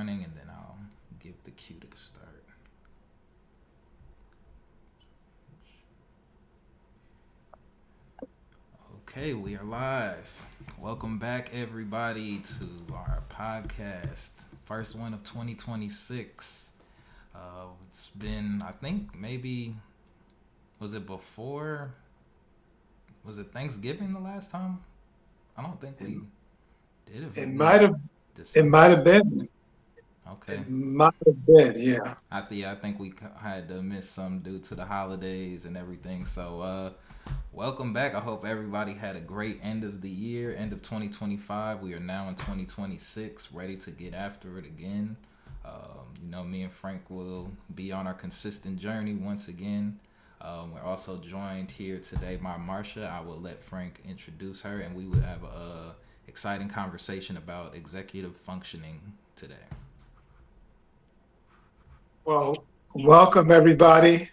running, and then I'll give the cue to start. Okay, we are live. Welcome back, everybody, to our podcast. First one of 2026. It's been, I think, maybe, was it before? Was it Thanksgiving the last time? I don't think It, we did. If it it been might have it December. might have been. Okay. It might have been, yeah. I think we had to miss some due to the holidays and everything. So, welcome back. I hope everybody had a great end of the year, end of 2025. We are now in 2026, ready to get after it again. Me and Frank will be on our consistent journey once again. We're also joined here today by Marsha. I will let Frank introduce her, and we will have a exciting conversation about executive functioning today. Well, welcome everybody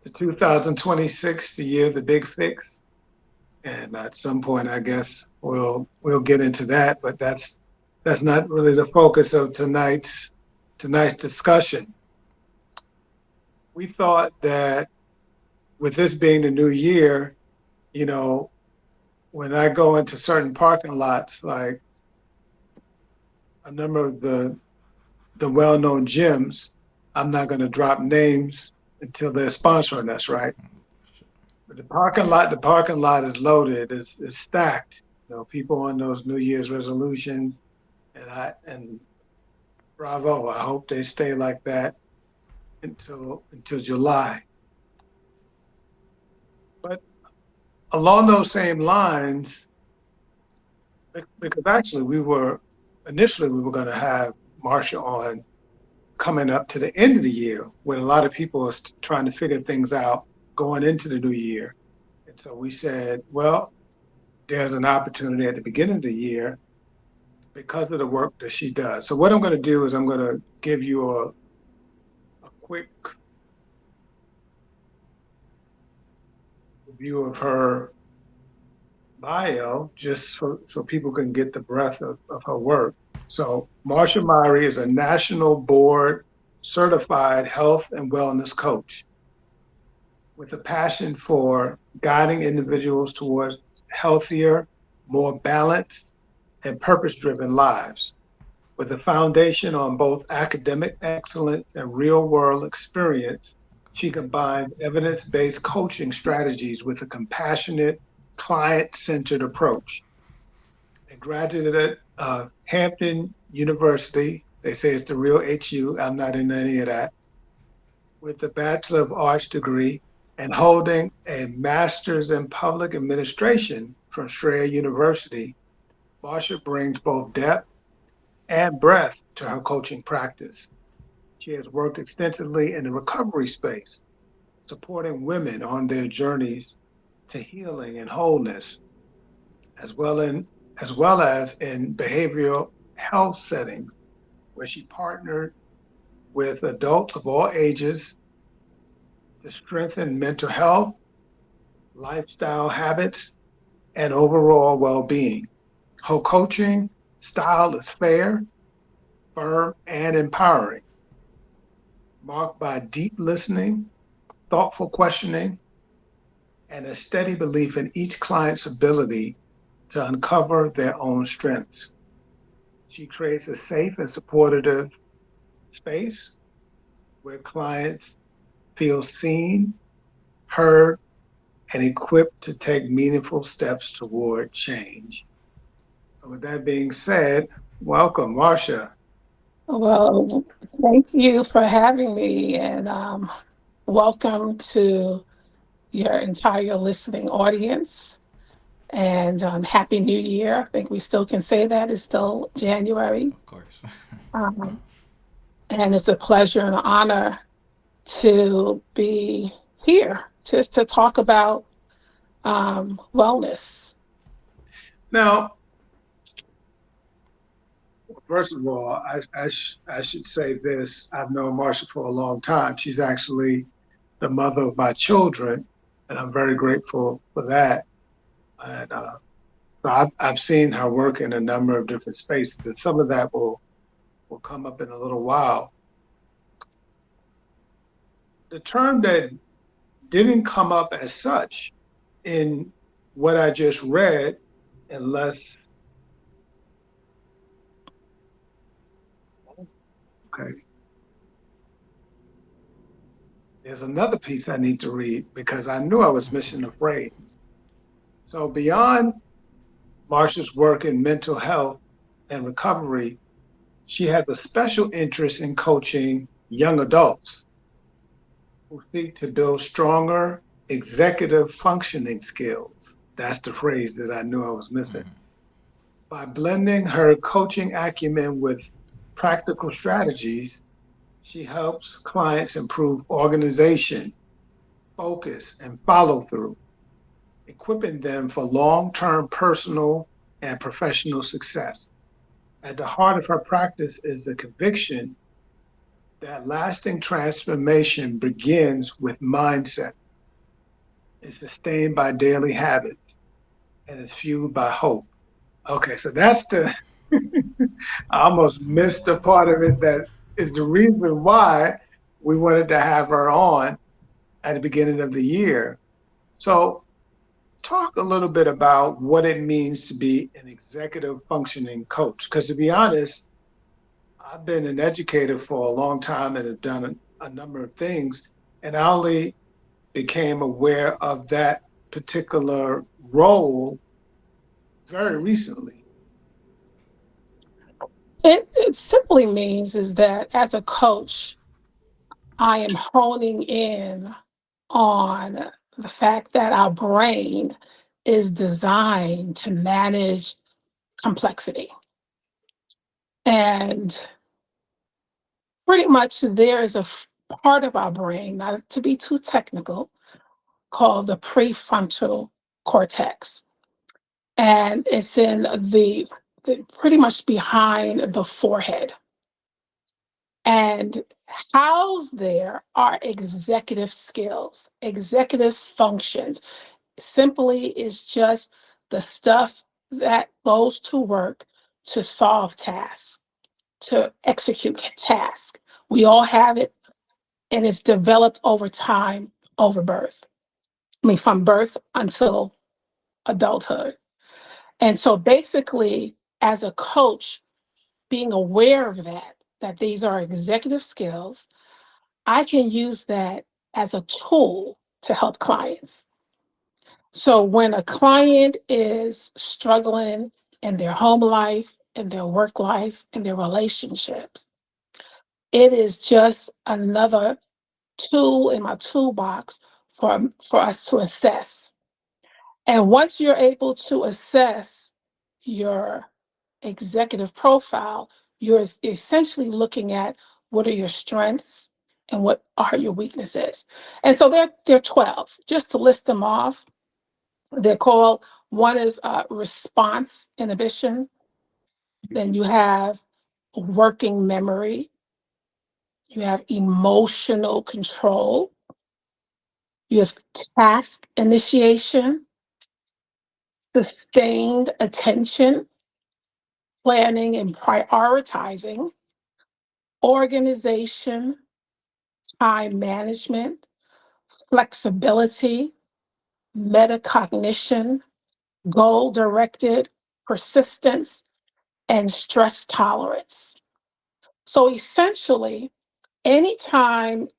to 2026, the year of the big fix. And at some point, I guess we'll get into that, but that's not really the focus of tonight's discussion. We thought that with this being the new year, you know, when I go into certain parking lots, like a number of the well-known gyms, I'm not going to drop names until they're sponsoring us, right? But the parking lot is loaded. It's stacked. People on those New Year's resolutions, and bravo. I hope they stay like that until July. But along those same lines, because actually we were going to have Marsha on coming up to the end of the year when a lot of people are trying to figure things out going into the new year. And so we said, well, there's an opportunity at the beginning of the year because of the work that she does. So what I'm going to do is I'm going to give you a quick review of her bio just so people can get the breadth of her work. So Marsha Murray is a national board certified health and wellness coach with a passion for guiding individuals towards healthier, more balanced, and purpose driven lives. With a foundation on both academic excellence and real world experience, she combines evidence based coaching strategies with a compassionate, client centered approach. A graduate at Hampton University, they say it's the real HU, I'm not in any of that, with a Bachelor of Arts degree and holding a Master's in Public Administration from Strayer University. Marsha brings both depth and breadth to her coaching practice. She has worked extensively in the recovery space, supporting women on their journeys to healing and wholeness, as well in as well as in behavioral health settings, where she partnered with adults of all ages to strengthen mental health, lifestyle habits, and overall well-being. Her coaching style is fair, firm, and empowering, marked by deep listening, thoughtful questioning, and a steady belief in each client's ability to uncover their own strengths. She creates a safe and supportive space where clients feel seen, heard, and equipped to take meaningful steps toward change. So, with that being said, welcome, Marsha. Well, thank you for having me, and welcome to your entire listening audience. And Happy New Year. I think we still can say that. It's still January. Of course. Um, and it's a pleasure and an honor to be here just to talk about wellness. Now, first of all, I should say this. I've known Marsha for a long time. She's actually the mother of my children, and I'm very grateful for that. And so I've seen her work in a number of different spaces, and some of that will come up in a little while. The term that didn't come up as such in what I just read, unless, okay, there's another piece I need to read because I knew I was missing a phrase. So beyond Marsha's work in mental health and recovery, she has a special interest in coaching young adults who seek to build stronger executive functioning skills. That's the phrase that I knew I was missing. By blending her coaching acumen with practical strategies, she helps clients improve organization, focus, and follow through, equipping them for long-term personal and professional success. At the heart of her practice is the conviction that lasting transformation begins with mindset, is sustained by daily habits, and is fueled by hope. Okay, so that's the, I almost missed the part of it that is the reason why we wanted to have her on at the beginning of the year. So talk a little bit about what it means to be an executive functioning coach. Because to be honest, I've been an educator for a long time and have done a number of things, and I only became aware of that particular role very recently. It simply means is that as a coach, I am honing in on the fact that our brain is designed to manage complexity. And pretty much there is a part of our brain, not to be too technical, called the prefrontal cortex. And it's in the pretty much behind the forehead. And housed there are executive skills, executive functions. Simply is just the stuff that goes to work to solve tasks, to execute tasks. We all have it, and it's developed over time, over birth. I mean, from birth until adulthood. And so basically, as a coach, being aware of that these are executive skills, I can use that as a tool to help clients. So when a client is struggling in their home life, in their work life, in their relationships, it is just another tool in my toolbox for us to assess. And once you're able to assess your executive profile, you're essentially looking at what are your strengths and what are your weaknesses. And so there are 12, just to list them off. They're called, one is response inhibition. Then you have working memory. You have emotional control. You have task initiation, sustained attention, planning and prioritizing, organization, time management, flexibility, metacognition, goal directed, persistence, and stress tolerance. So essentially, anytime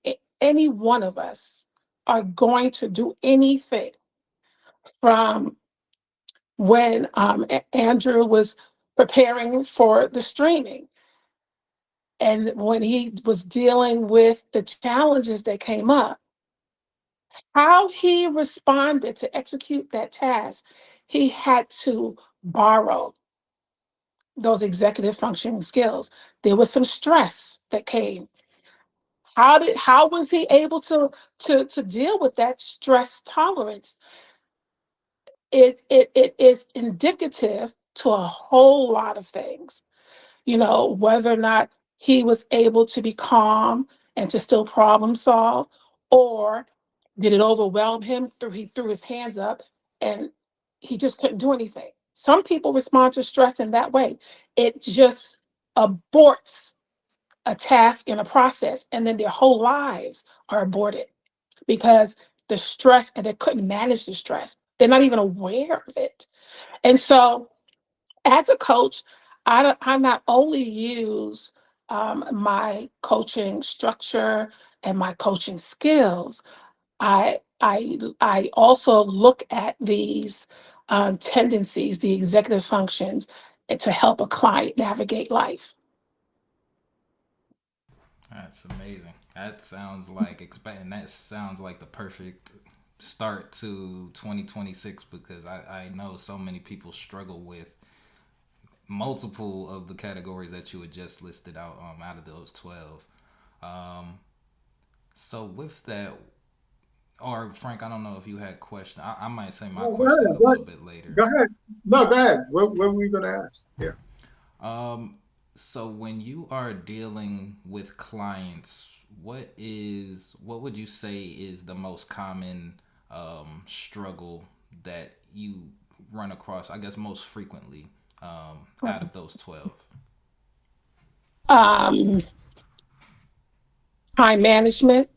any one of us are going to do anything, from when Andrew was preparing for the streaming, and when he was dealing with the challenges that came up, how he responded to execute that task, he had to borrow those executive functioning skills. There was some stress that came. How was he able to deal with that stress tolerance? It is indicative to a whole lot of things. You know, whether or not he was able to be calm and to still problem solve, or did it overwhelm him through he threw his hands up and he just couldn't do anything. Some people respond to stress in that way. It just aborts a task and a process, and then their whole lives are aborted because the stress, and they couldn't manage the stress. They're not even aware of it. And so, as a coach, I not only use my coaching structure and my coaching skills, I also look at these tendencies, the executive functions, to help a client navigate life. That's amazing. That sounds like the perfect start to 2026 because I know so many people struggle with multiple of the categories that you had just listed out of those 12. Um, so with that, or Frank, I don't know if you had questions. I might say my No, go questions ahead. a little bit later. Go ahead. No, go ahead. What were we going to ask? Yeah. Um, so when you are dealing with clients, what would you say is the most common struggle that you run across? I guess most frequently out of those 12. Um, Time management,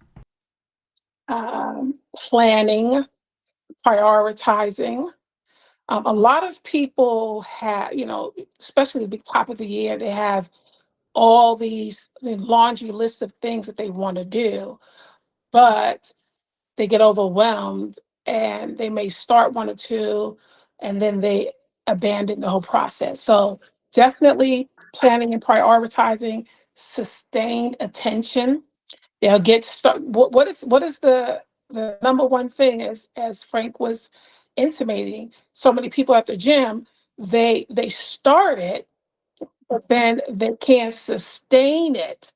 planning, prioritizing. A lot of people have, especially at the top of the year, they have all these laundry lists of things that they want to do, but they get overwhelmed and they may start one or two and then they abandon the whole process. So definitely planning and prioritizing, sustained attention. They'll get stuck. What is the number one thing, as Frank was intimating? So many people at the gym, they start it, but then they can't sustain it.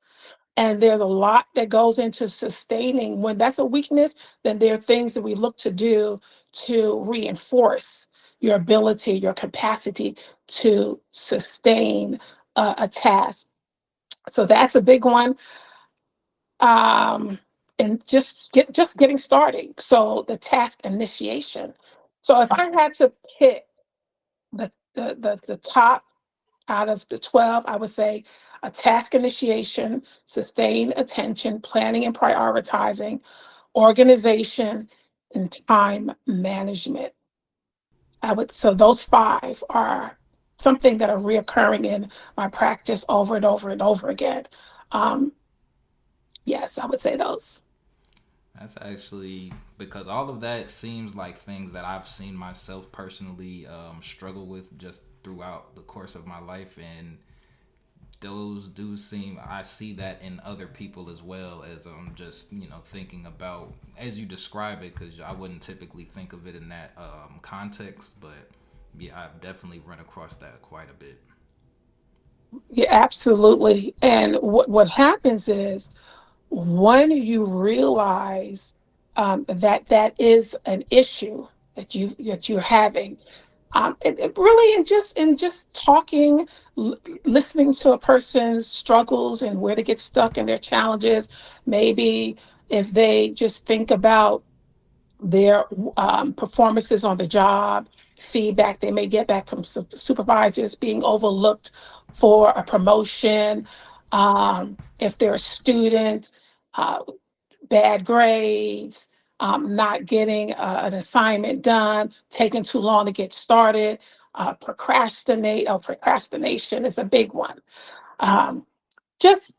And there's a lot that goes into sustaining. When that's a weakness, then there are things that we look to do to reinforce your ability, your capacity to sustain a task. So that's a big one. Um, and just getting started. So the task initiation. So if I had to pick the top out of the 12, I would say a task initiation, sustained attention, planning and prioritizing, organization, and time management. So those five are something that are reoccurring in my practice over and over and over again. Um, yes, I would say those. That's actually because all of that seems like things that I've seen myself personally struggle with just throughout the course of my life, and those do seem I see that in other people as well as I'm just thinking about as you describe it because I wouldn't typically think of it in that context, but yeah, I've definitely run across that quite a bit. Yeah, absolutely. And what happens is when you realize that that is an issue that you're having, it really in just talking, listening to a person's struggles and where they get stuck and their challenges. Maybe if they just think about their performances on the job, feedback they may get back from supervisors, being overlooked for a promotion, if they're a student, uh, bad grades, not getting an assignment done, taking too long to get started, procrastination is a big one. Um, just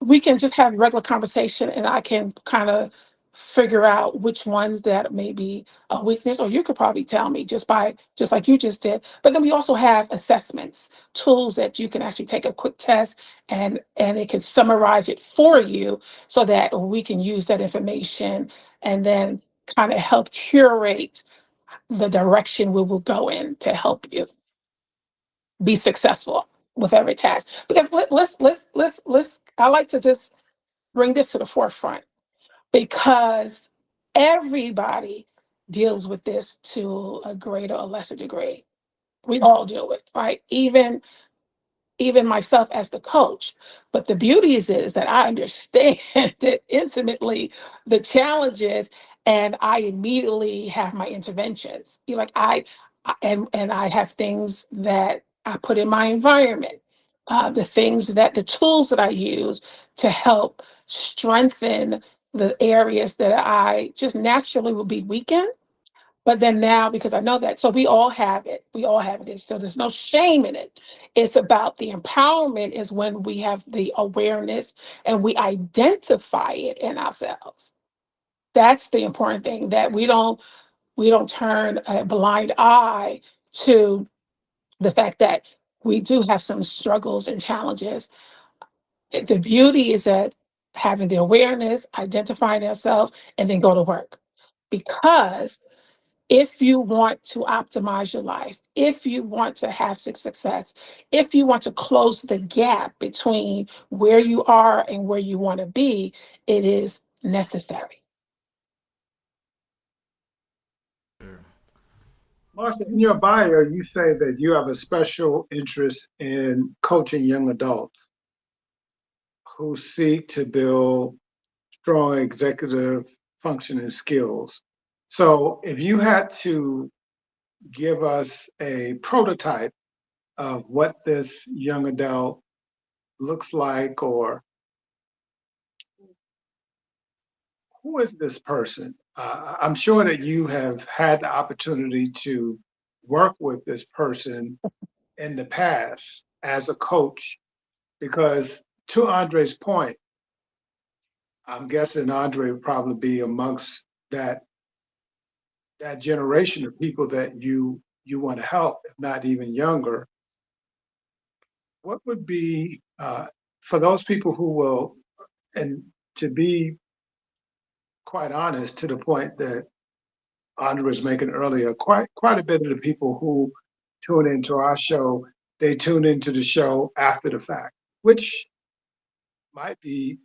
we can just have regular conversation and I can kind of figure out which ones that may be a weakness, or you could probably tell me just like you just did. But then we also have assessments, tools that you can actually take a quick test and it can summarize it for you so that we can use that information and then kind of help curate the direction we will go in to help you be successful with every task. Because let's I like to just bring this to the forefront because everybody deals with this to a greater or lesser degree. We all deal with, right? Even myself as the coach. But the beauty is that I understand it intimately, the challenges, and I immediately have my interventions. You like and I have things that I put in my environment. the tools that I use to help strengthen the areas that I just naturally will be weak in. But then now, because I know that, so we all have it. We all have it. So there's no shame in it. It's about the empowerment is when we have the awareness and we identify it in ourselves. That's the important thing, that we don't turn a blind eye to the fact that we do have some struggles and challenges. The beauty is that having the awareness, identifying ourselves, and then go to work. Because if you want to optimize your life, if you want to have success, if you want to close the gap between where you are and where you want to be, it is necessary. Sure. Marcia, in your bio, you say that you have a special interest in coaching young adults who seek to build strong executive functioning skills. So if you had to give us a prototype of what this young adult looks like, or who is this person? I'm sure that you have had the opportunity to work with this person in the past as a coach, because to Andre's point, I'm guessing Andre would probably be amongst that generation of people that you want to help, if not even younger. What would be for those people who will, and to be quite honest, to the point that Andre was making earlier, quite a bit of the people who tune into our show, they tune into the show after the fact, which might be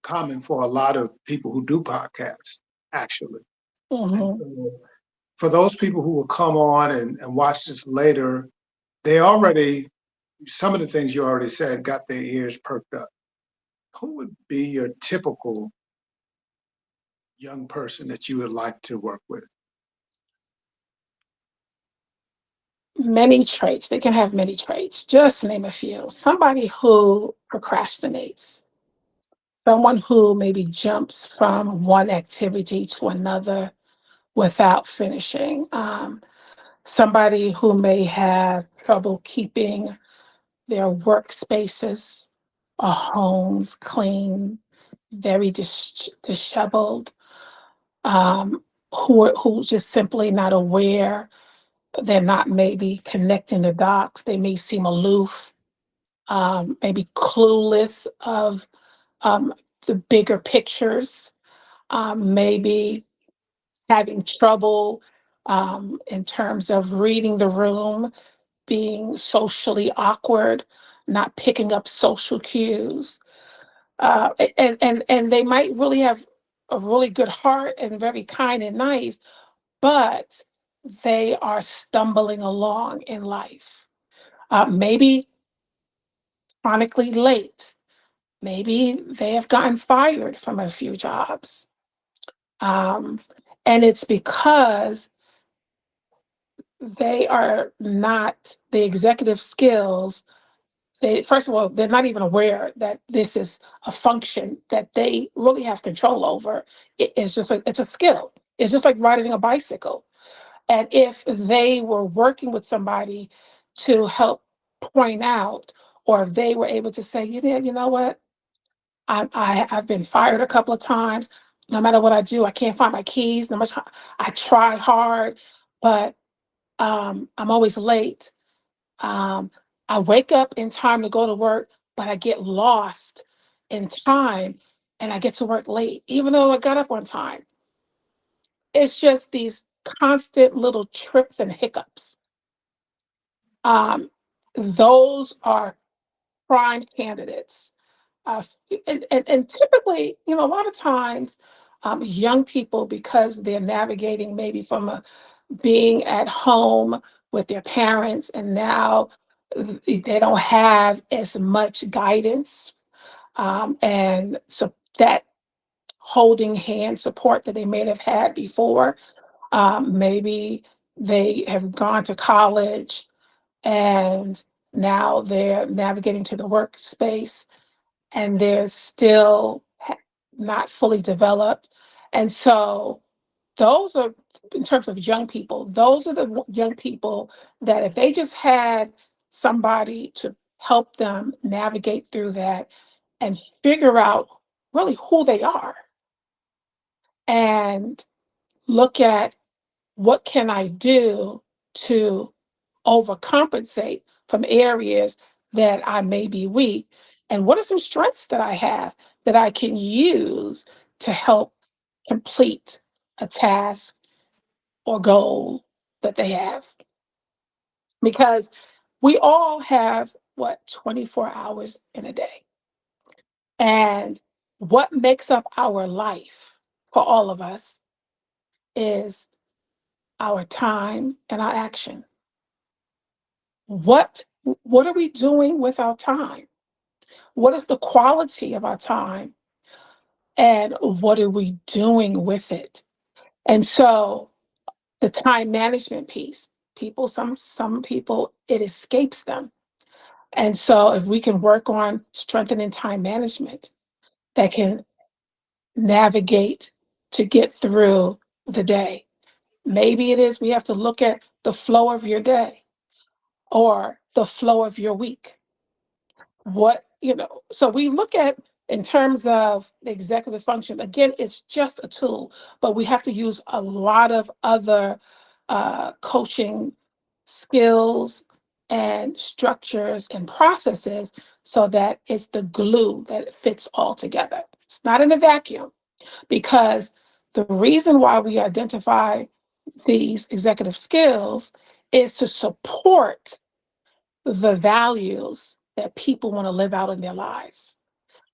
common for a lot of people who do podcasts, actually. And Mhm. so for those people who will come on and watch this later, they already, some of the things you already said got their ears perked up. Who would be your typical young person that you would like to work with? Many traits. They can have many traits. Just name a few. Somebody who procrastinates, someone who maybe jumps from one activity to another without finishing, somebody who may have trouble keeping their workspaces or homes clean, very disheveled, who's just simply not aware. They're not maybe connecting the dots. They may seem aloof, maybe clueless of um, the bigger pictures, maybe having trouble in terms of reading the room, being socially awkward, not picking up social cues. And they might really have a really good heart and very kind and nice, but they are stumbling along in life. Maybe chronically late. Maybe they have gotten fired from a few jobs. Um, and it's because they are not the executive skills. They, first of all, they're not even aware that this is a function that they really have control over. It's just it's a skill. It's just like riding a bicycle. And if they were working with somebody to help point out, or if they were able to say, you know what, I've been fired a couple of times. No matter what I do, I can't find my keys. No matter I try hard, but I'm always late. Um, I wake up in time to go to work, but I get lost in time and I get to work late, even though I got up on time. It's just these constant little trips and hiccups. Um, those are prime candidates. And typically, a lot of times, young people, because they're navigating maybe from being at home with their parents, and now they don't have as much guidance, and so that holding hand support that they may have had before. Maybe they have gone to college and Now they're navigating to the workspace and they're still not fully developed. And so those are, in terms of young people, those are the young people that if they just had somebody to help them navigate through that and figure out really who they are and look at what can I do to overcompensate from areas that I may be weak, and what are some strengths that I have that I can use to help complete a task or goal that they have. Because we all have, what, 24 hours in a day. And what makes up our life for all of us is our time and our action. What what are we doing with our time? What is the quality of our time? And what are we doing with it? And so the time management piece, some people it escapes them. And so if we can work on strengthening time management that can navigate to get through the day. Maybe it is we have to look at the flow of your day or the flow of your week. So we look at in terms of the executive function, again, it's just a tool, but we have to use a lot of other coaching skills and structures and processes so that it's the glue that it fits all together. It's not in a vacuum because the reason why we identify these executive skills is to support the values that people want to live out in their lives,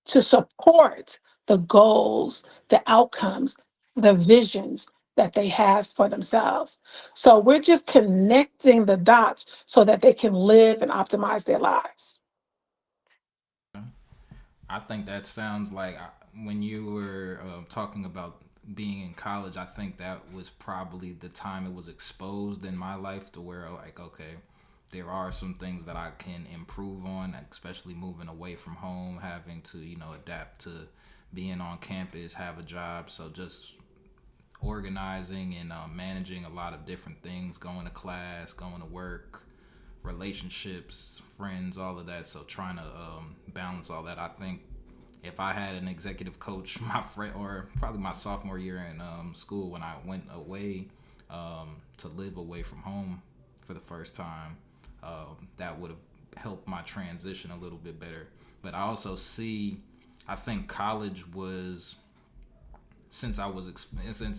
to support the goals, the outcomes, the visions that they have for themselves. So we're just connecting the dots so that they can live and optimize their lives. I think that sounds like when you were talking about being in college, I think that was probably the time it was exposed in my life to where, like, okay, there are some things that I can improve on, especially moving away from home, having to, adapt to being on campus, have a job. So just organizing and managing a lot of different things, going to class, going to work, relationships, friends, all of that. So trying to balance all that. I think if I had an executive coach, my friend, or probably my sophomore year in school when I went away to live away from home for the first time, that would have helped my transition a little bit better. But I also see, I think college was, since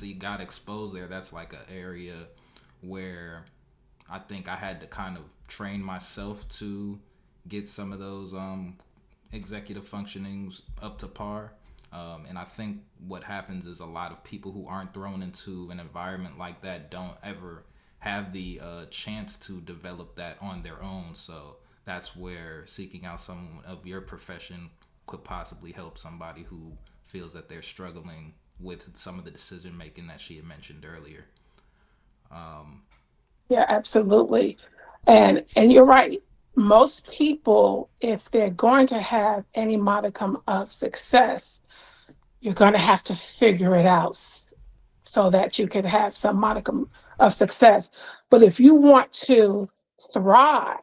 he got exposed there, that's like an area where I think I had to kind of train myself to get some of those executive functionings up to par. And I think what happens is a lot of people who aren't thrown into an environment like that don't ever have the chance to develop that on their own. So that's where seeking out someone of your profession could possibly help somebody who feels that they're struggling with some of the decision making that she had mentioned earlier. Yeah, absolutely. And you're right. Most people, if they're going to have any modicum of success, you're going to have to figure it out so that you can have some modicum of success. But if you want to thrive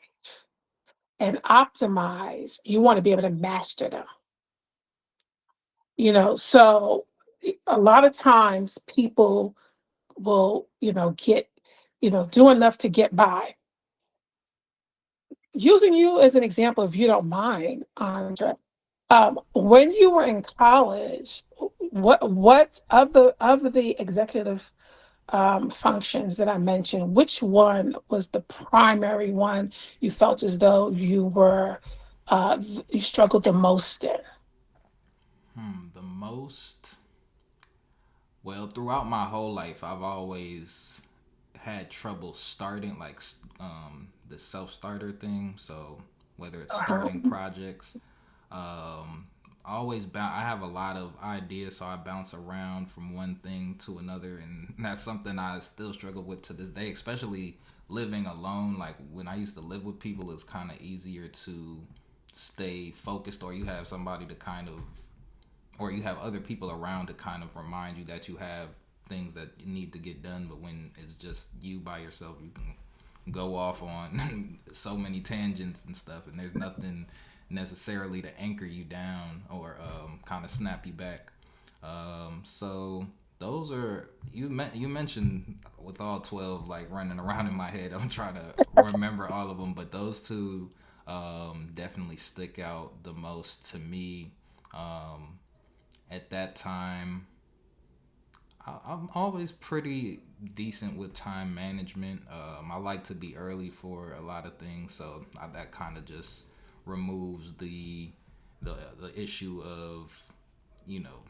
and optimize, you want to be able to master them. So a lot of times people will, get, do enough to get by. Using you as an example, if you don't mind, Andra, when you were in college, what of the executive functions that I mentioned, which one was the primary one you felt as though you struggled the most in? The most, well, throughout my whole life, I've always had trouble starting, like the self starter thing. So whether it's Uh-huh. starting projects, um, I have a lot of ideas, so I bounce around from one thing to another, and that's something I still struggle with to this day, especially living alone, like when I used to live with people, it's kind of easier to stay focused, or you have somebody to kind of, or you have other people around to kind of remind you that you have things that you need to get done. But when it's just you by yourself, you can go off on so many tangents and stuff, and there's nothing necessarily to anchor you down or kind of snap you back. So those are you mentioned with all 12 like running around in my head. I'm trying to remember all of them, but those two definitely stick out the most to me. Um, at that time, I'm always pretty decent with time management. I like to be early for a lot of things, so that kind of just removes the issue of, you know,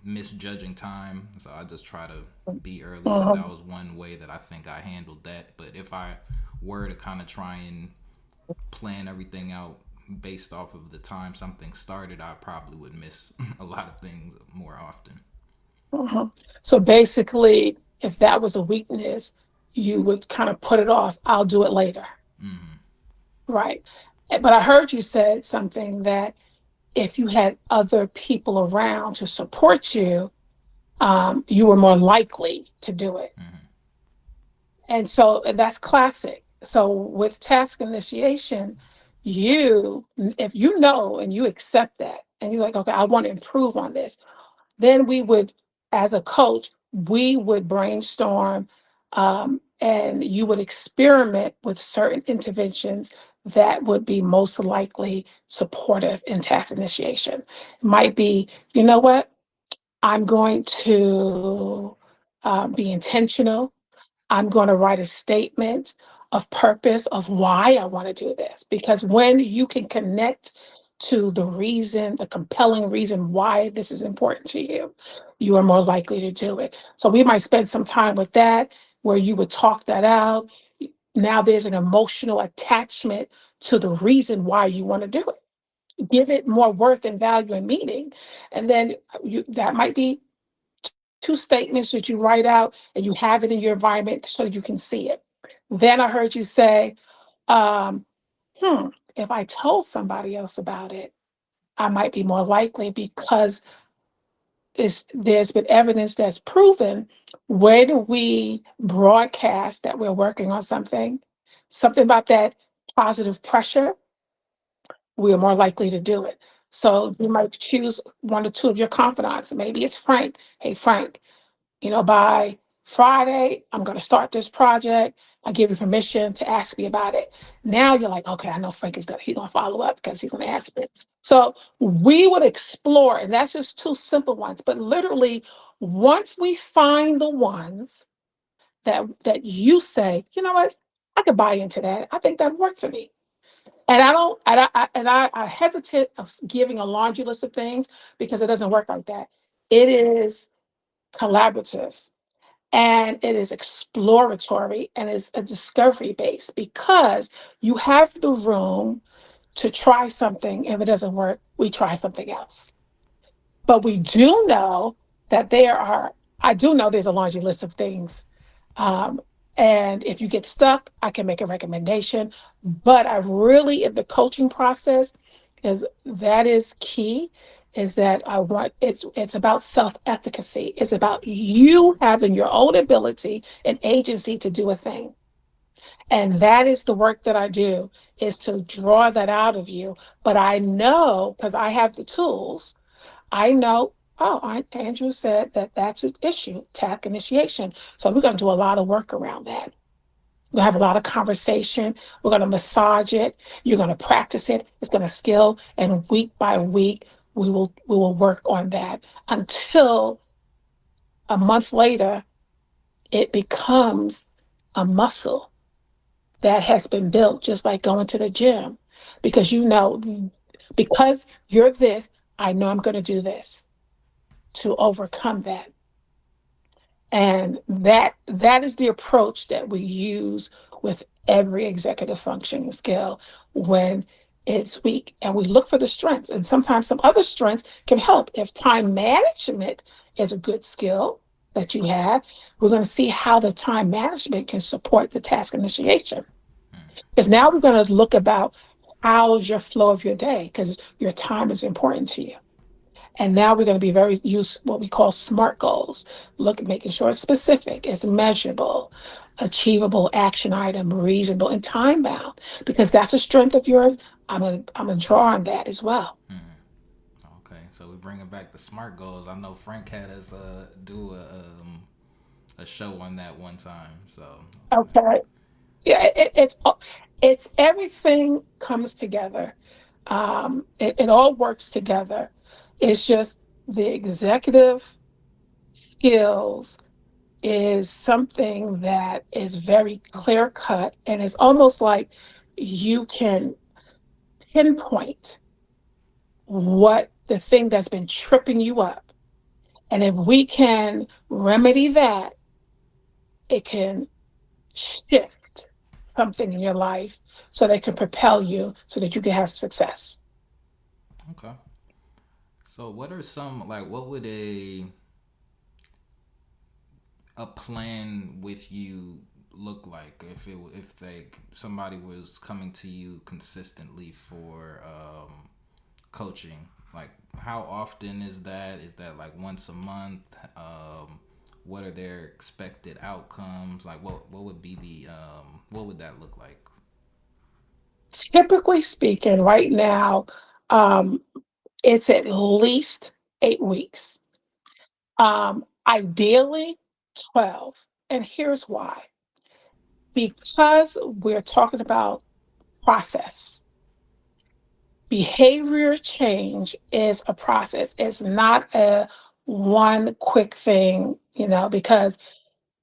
misjudging time. So I just try to be early. So that Mhm. was one way that I think I handled that. But if I were to kind of try and plan everything out based off of the time something started, I probably would miss a lot of things more often. Mhm. So basically, if that was a weakness, you would kind of put it off. I'll do it later. Hmm. Right. But I heard you said something that if you had other people around to support you, you were more likely to do it. Hmm. And so that's classic. So with task initiation, if you know and you accept that, and you're like, okay, I want to improve on this, then we would, as a coach, we would brainstorm, and you would experiment with certain interventions that would be most likely supportive in task initiation. It might be, you know what, I'm going to be intentional. I'm going to write a statement of purpose of why I want to do this. Because when you can connect to the reason, the compelling reason why this is important to you, you are more likely to do it. So we might spend some time with that where you would talk that out. Now there's an emotional attachment to the reason why you want to do it. Give it more worth and value and meaning. And then that might be two statements that you write out and you have it in your environment so you can see it. Then I heard you say, um, hmm, if I told somebody else about it, I might be more likely because there's been evidence that's proven when we broadcast that we're working on something about that positive pressure, we are more likely to do it. So you might choose one or two of your confidants. Maybe it's Frank. Hey, Frank, by Friday, I'm going to start this project. I give you permission to ask me about it. Now you're like, okay, I know Frank he's gonna follow up because he's gonna ask me. So we would explore, and that's just two simple ones. But literally, once we find the ones that you say, you know what, I could buy into that. I think that worked for me. And I don't, I hesitate of giving a laundry list of things because it doesn't work like that. It is collaborative and it is exploratory and it's a discovery base because you have the room to try something. If it doesn't work, we try something else. But we do know that I do know there's a laundry list of things. Um, and if you get stuck, I can make a recommendation. But I really, in the coaching process, is key. Is that I want it's about self-efficacy. It's about you having your own ability and agency to do a thing. And that is the work that I do, is to draw that out of you. But I know because I have the tools I know, Andrew said that that's an issue, task initiation. So we're going to do a lot of work around that. We'll have a lot of conversation. We're going to massage it. You're going to practice it. It's going to skill. And week by week, we will work on that until a month later, it becomes a muscle that has been built, just like going to the gym. Because because you're this, I know I'm going to do this to overcome that. And that is the approach that we use with every executive functioning skill when it's weak. And we look for the strengths. And sometimes some other strengths can help. If time management is a good skill, that you have. We're going to see how the time management can support the task initiation. Because now we're going to look about how is your flow of your day, because your time is important to you. And now we're going to be very use what we call SMART goals. Look at making sure it's specific, it's measurable, achievable, action item, reasonable, and time bound. Because that's a strength of yours. I'm gonna draw on that as well. Okay, so we're bringing back the SMART goals. I know Frank had us do a show on that one time. So okay. Okay. Yeah, it's everything comes together. It all works together. It's just the executive skills is something that is very clear cut, and it's almost like you can pinpoint what the thing that's been tripping you up. And if we can remedy that, it can shift something in your life so they can propel you so that you can have success. Okay. So what are some like what would a plan with you look like if they somebody was coming to you consistently for coaching? Like how often is that like once a month? What are their expected outcomes? Like what would be the what would that look like? Typically speaking, right now, um, it's at least 8 weeks. Ideally 12. And here's why. Because we're talking about process. Behavior change is a process. It's not a one quick thing, because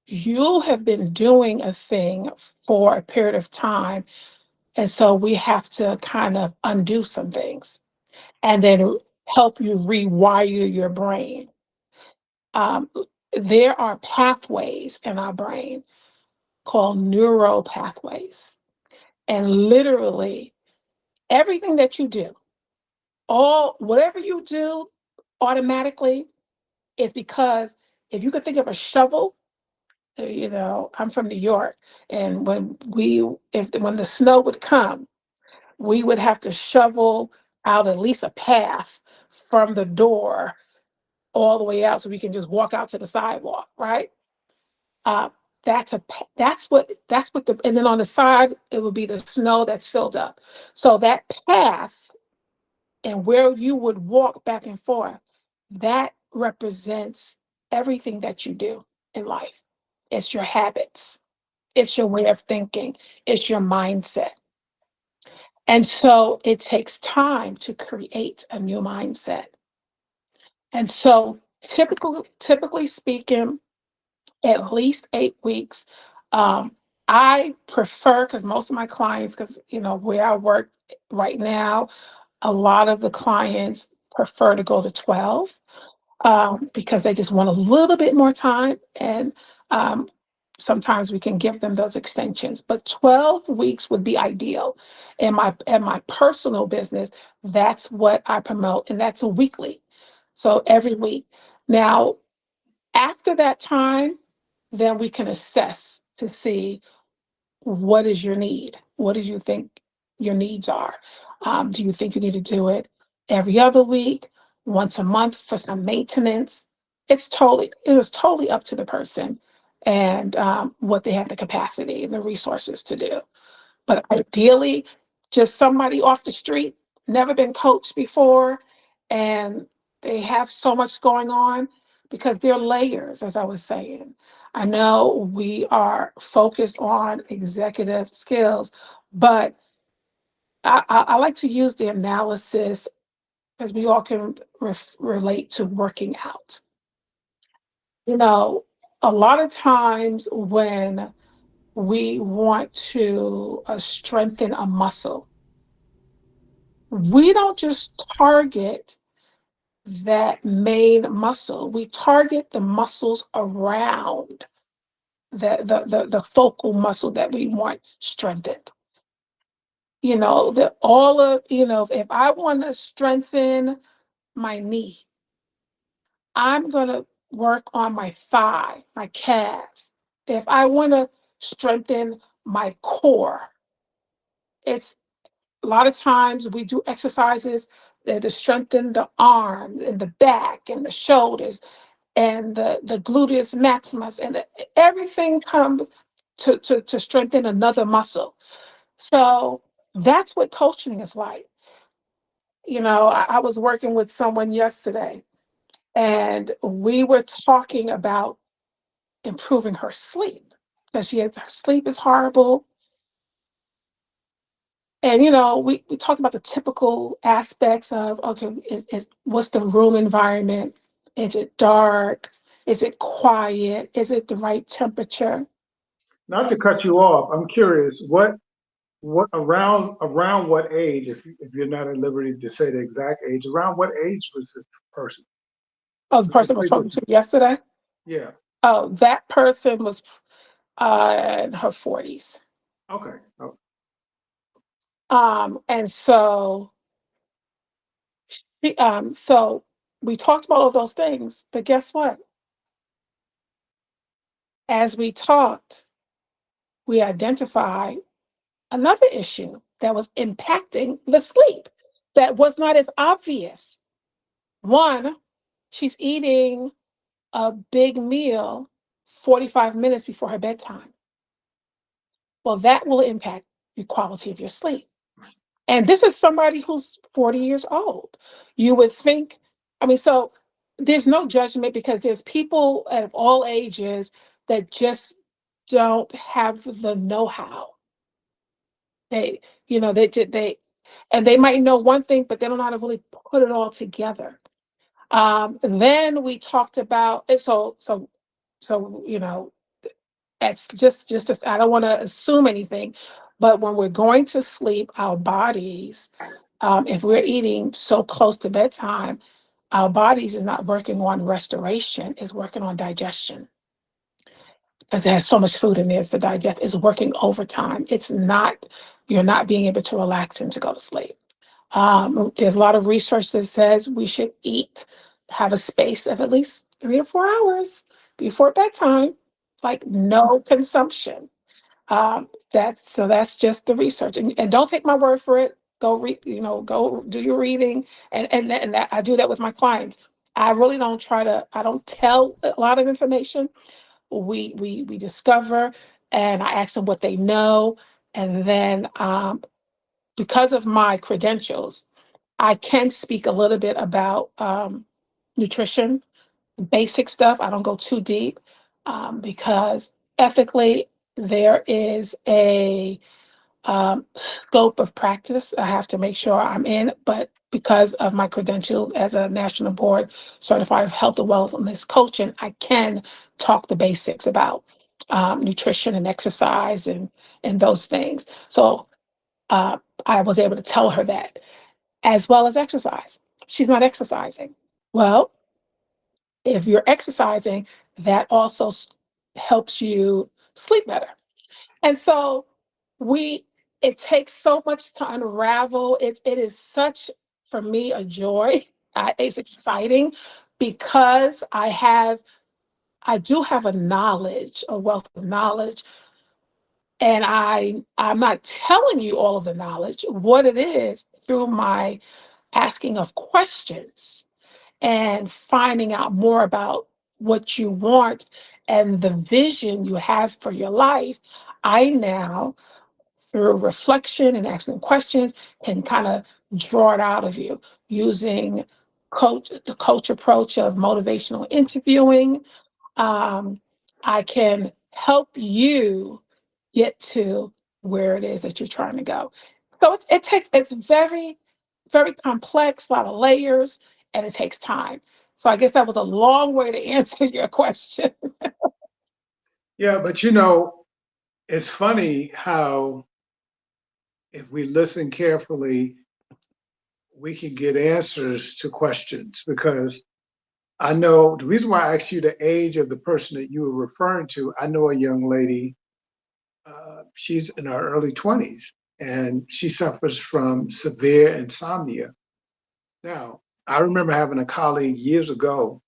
you have been doing a thing for a period of time. And so we have to kind of undo some things and then help you rewire your brain. Um, there are pathways in our brain called neural pathways. And literally everything that you do, whatever you do automatically is because if you could think of a shovel, I'm from New York, and when the snow would come, we would have to shovel out at least a path from the door all the way out so we can just walk out to the sidewalk, right? Uh, and then on the side it would be the snow that's filled up. So that path and where you would walk back and forth, that represents everything that you do in life. It's your habits, it's your way of thinking, it's your mindset. And so it takes time to create a new mindset. And so typically speaking, at least 8 weeks. Um, I prefer, because most of my clients, because where I work right now, a lot of the clients prefer to go to 12, because they just want a little bit more time. And um, sometimes we can give them those extensions. But 12 weeks would be ideal. In my personal business, that's what I promote, and that's a weekly. So every week. Now, after that time, then we can assess to see what is your need. What do you think your needs are? Do you think you need to do it every other week, once a month for some maintenance? It is totally up to the person and what they have the capacity and the resources to do. But ideally, just somebody off the street, never been coached before, and they have so much going on because they're layers, as I was saying. I know we are focused on executive skills, but I like to use the analysis as we all can relate to working out. You know, a lot of times when we want to strengthen a muscle, we don't just target that main muscle, we target the muscles around the focal muscle that we want strengthened. If I want to strengthen my knee, I'm going to work on my thigh, my calves, if I want to strengthen my core, it's a lot of times we do exercises that to strengthen the arms and the back and the shoulders and the gluteus maximus and everything comes to strengthen another muscle. So that's what coaching is like. I was working with someone yesterday and we were talking about improving her sleep because her sleep is horrible. And we talked about the typical aspects of, okay, what's the room environment? Is it dark? Is it quiet? Is it the right temperature? Not to cut you off, I'm curious, what around what age, if you're not at liberty to say the exact age, around what age was this person? Oh, the Was this person I was lady? talking to yesterday. Yeah. Oh, that person was in her 40s. Okay. Oh, And so we talked about all those things, but guess what? As we talked, we identified another issue that was impacting the sleep that was not as obvious. One, she's eating a big meal 45 minutes before her bedtime. Well, that will impact the quality of your sleep. And this is somebody who's 40 years old. You would think, so there's no judgment because there's people of all ages that just don't have the know-how. They, and they might know one thing, but they don't know how to really put it all together. Then we talked about it. So it's just I don't want to assume anything, but when we're going to sleep, our bodies, if we're eating so close to bedtime, our bodies is not working on restoration, is working on digestion. Because it has so much food in there to digest, is working overtime. You're not being able to relax and to go to sleep. There's a lot of research that says we should have a space of at least 3 to 4 hours before bedtime, like no consumption. That's just the research, and don't take my word for it. Go read, go do your reading, and that I do that with my clients. I really don't try to. I don't tell a lot of information. We discover, and I ask them what they know, and then because of my credentials, I can speak a little bit about nutrition, basic stuff. I don't go too deep because ethically, there is a scope of practice I have to make sure I'm in, but because of my credential as a national board certified health and wellness coaching, I can talk the basics about nutrition and exercise and those things. So uh, I was able to tell her that, as well as exercise. She's not exercising. Well, if you're exercising, that also helps you sleep better. And so it takes so much to unravel. It is such, for me, a joy. It's exciting because I do have a wealth of knowledge, and I'm not telling you all of the knowledge. What it is through my asking of questions and finding out more about what you want and the vision you have for your life. I now, through reflection and asking questions, can kind of draw it out of you using the coach approach of motivational interviewing. um, I can help you get to where it is that you're trying to go. So it's very, very complex, a lot of layers, and it takes time. So I guess that was a long way to answer your question. yeah, but it's funny how if we listen carefully, we can get answers to questions because I know the reason why I asked you the age of the person that you were referring to. I know a young lady, she's in her early 20s and she suffers from severe insomnia. Now, I remember having a colleague years ago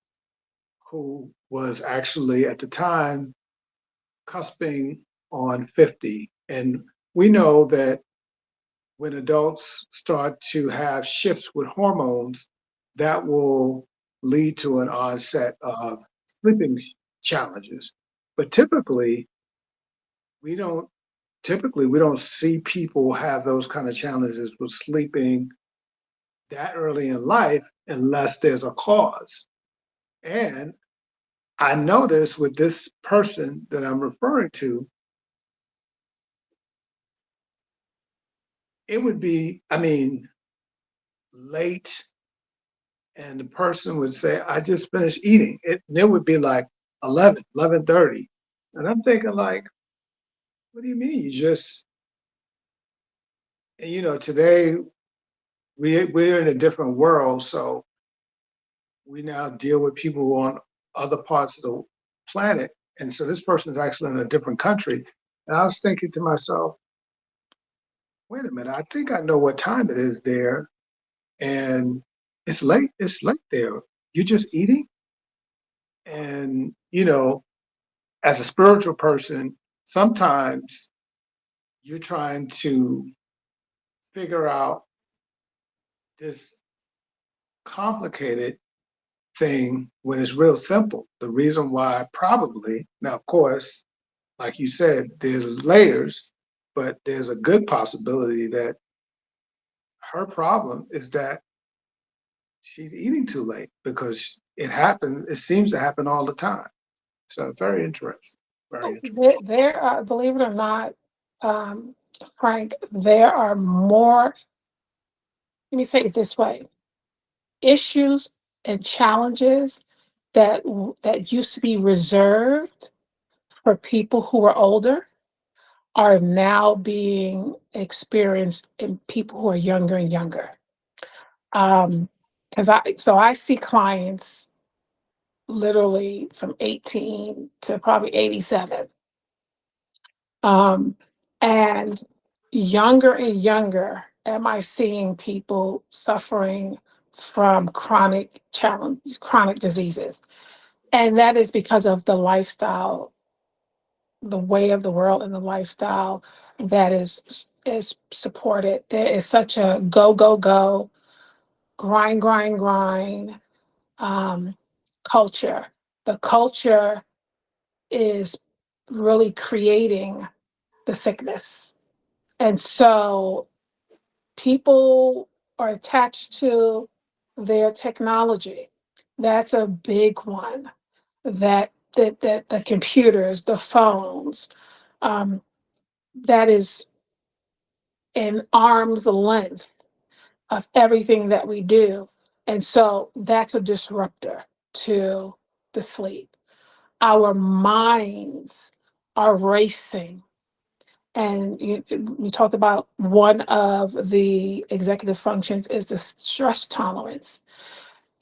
who was actually at the time cusping on 50. And we know that when adults start to have shifts with hormones, that will lead to an onset of sleeping challenges. But we don't we don't see people have those kind of challenges with sleeping that early in life unless there's a cause. And I noticed with this person that I'm referring to, it would be, I mean, late, and the person would say, I just finished eating. And it would be like 11:30. And I'm thinking like, what do you mean? And today we're in a different world. So we now deal with people on other parts of the planet. And so this person is actually in a different country. And I was thinking to myself, wait a minute, I think I know what time it is there. And it's late there. You're just eating. And, as a spiritual person, sometimes you're trying to figure out this complicated thing when it's real simple. The reason why, probably, now, of course, like you said, there's layers, but there's a good possibility that her problem is that she's eating too late because it seems to happen all the time. So very interesting. Very interesting. There are, believe it or not, um, Frank, there are more, let me say it this way, issues and challenges that used to be reserved for people who are older are now being experienced in people who are younger and younger. Because I see clients literally from 18 to probably 87. Um, and younger and younger am I seeing people suffering from chronic diseases. And that is because of the lifestyle, the way of the world and the lifestyle that is supported. There is such a go, go, go, grind, grind, grind um, culture. The culture is really creating the sickness. And so people are attached to their technology. That's a big one. That the computers, the phones, um, that is in arm's length of everything that we do. And so that's a disruptor to the sleep. Our minds are racing. And we talked about one of the executive functions is the stress tolerance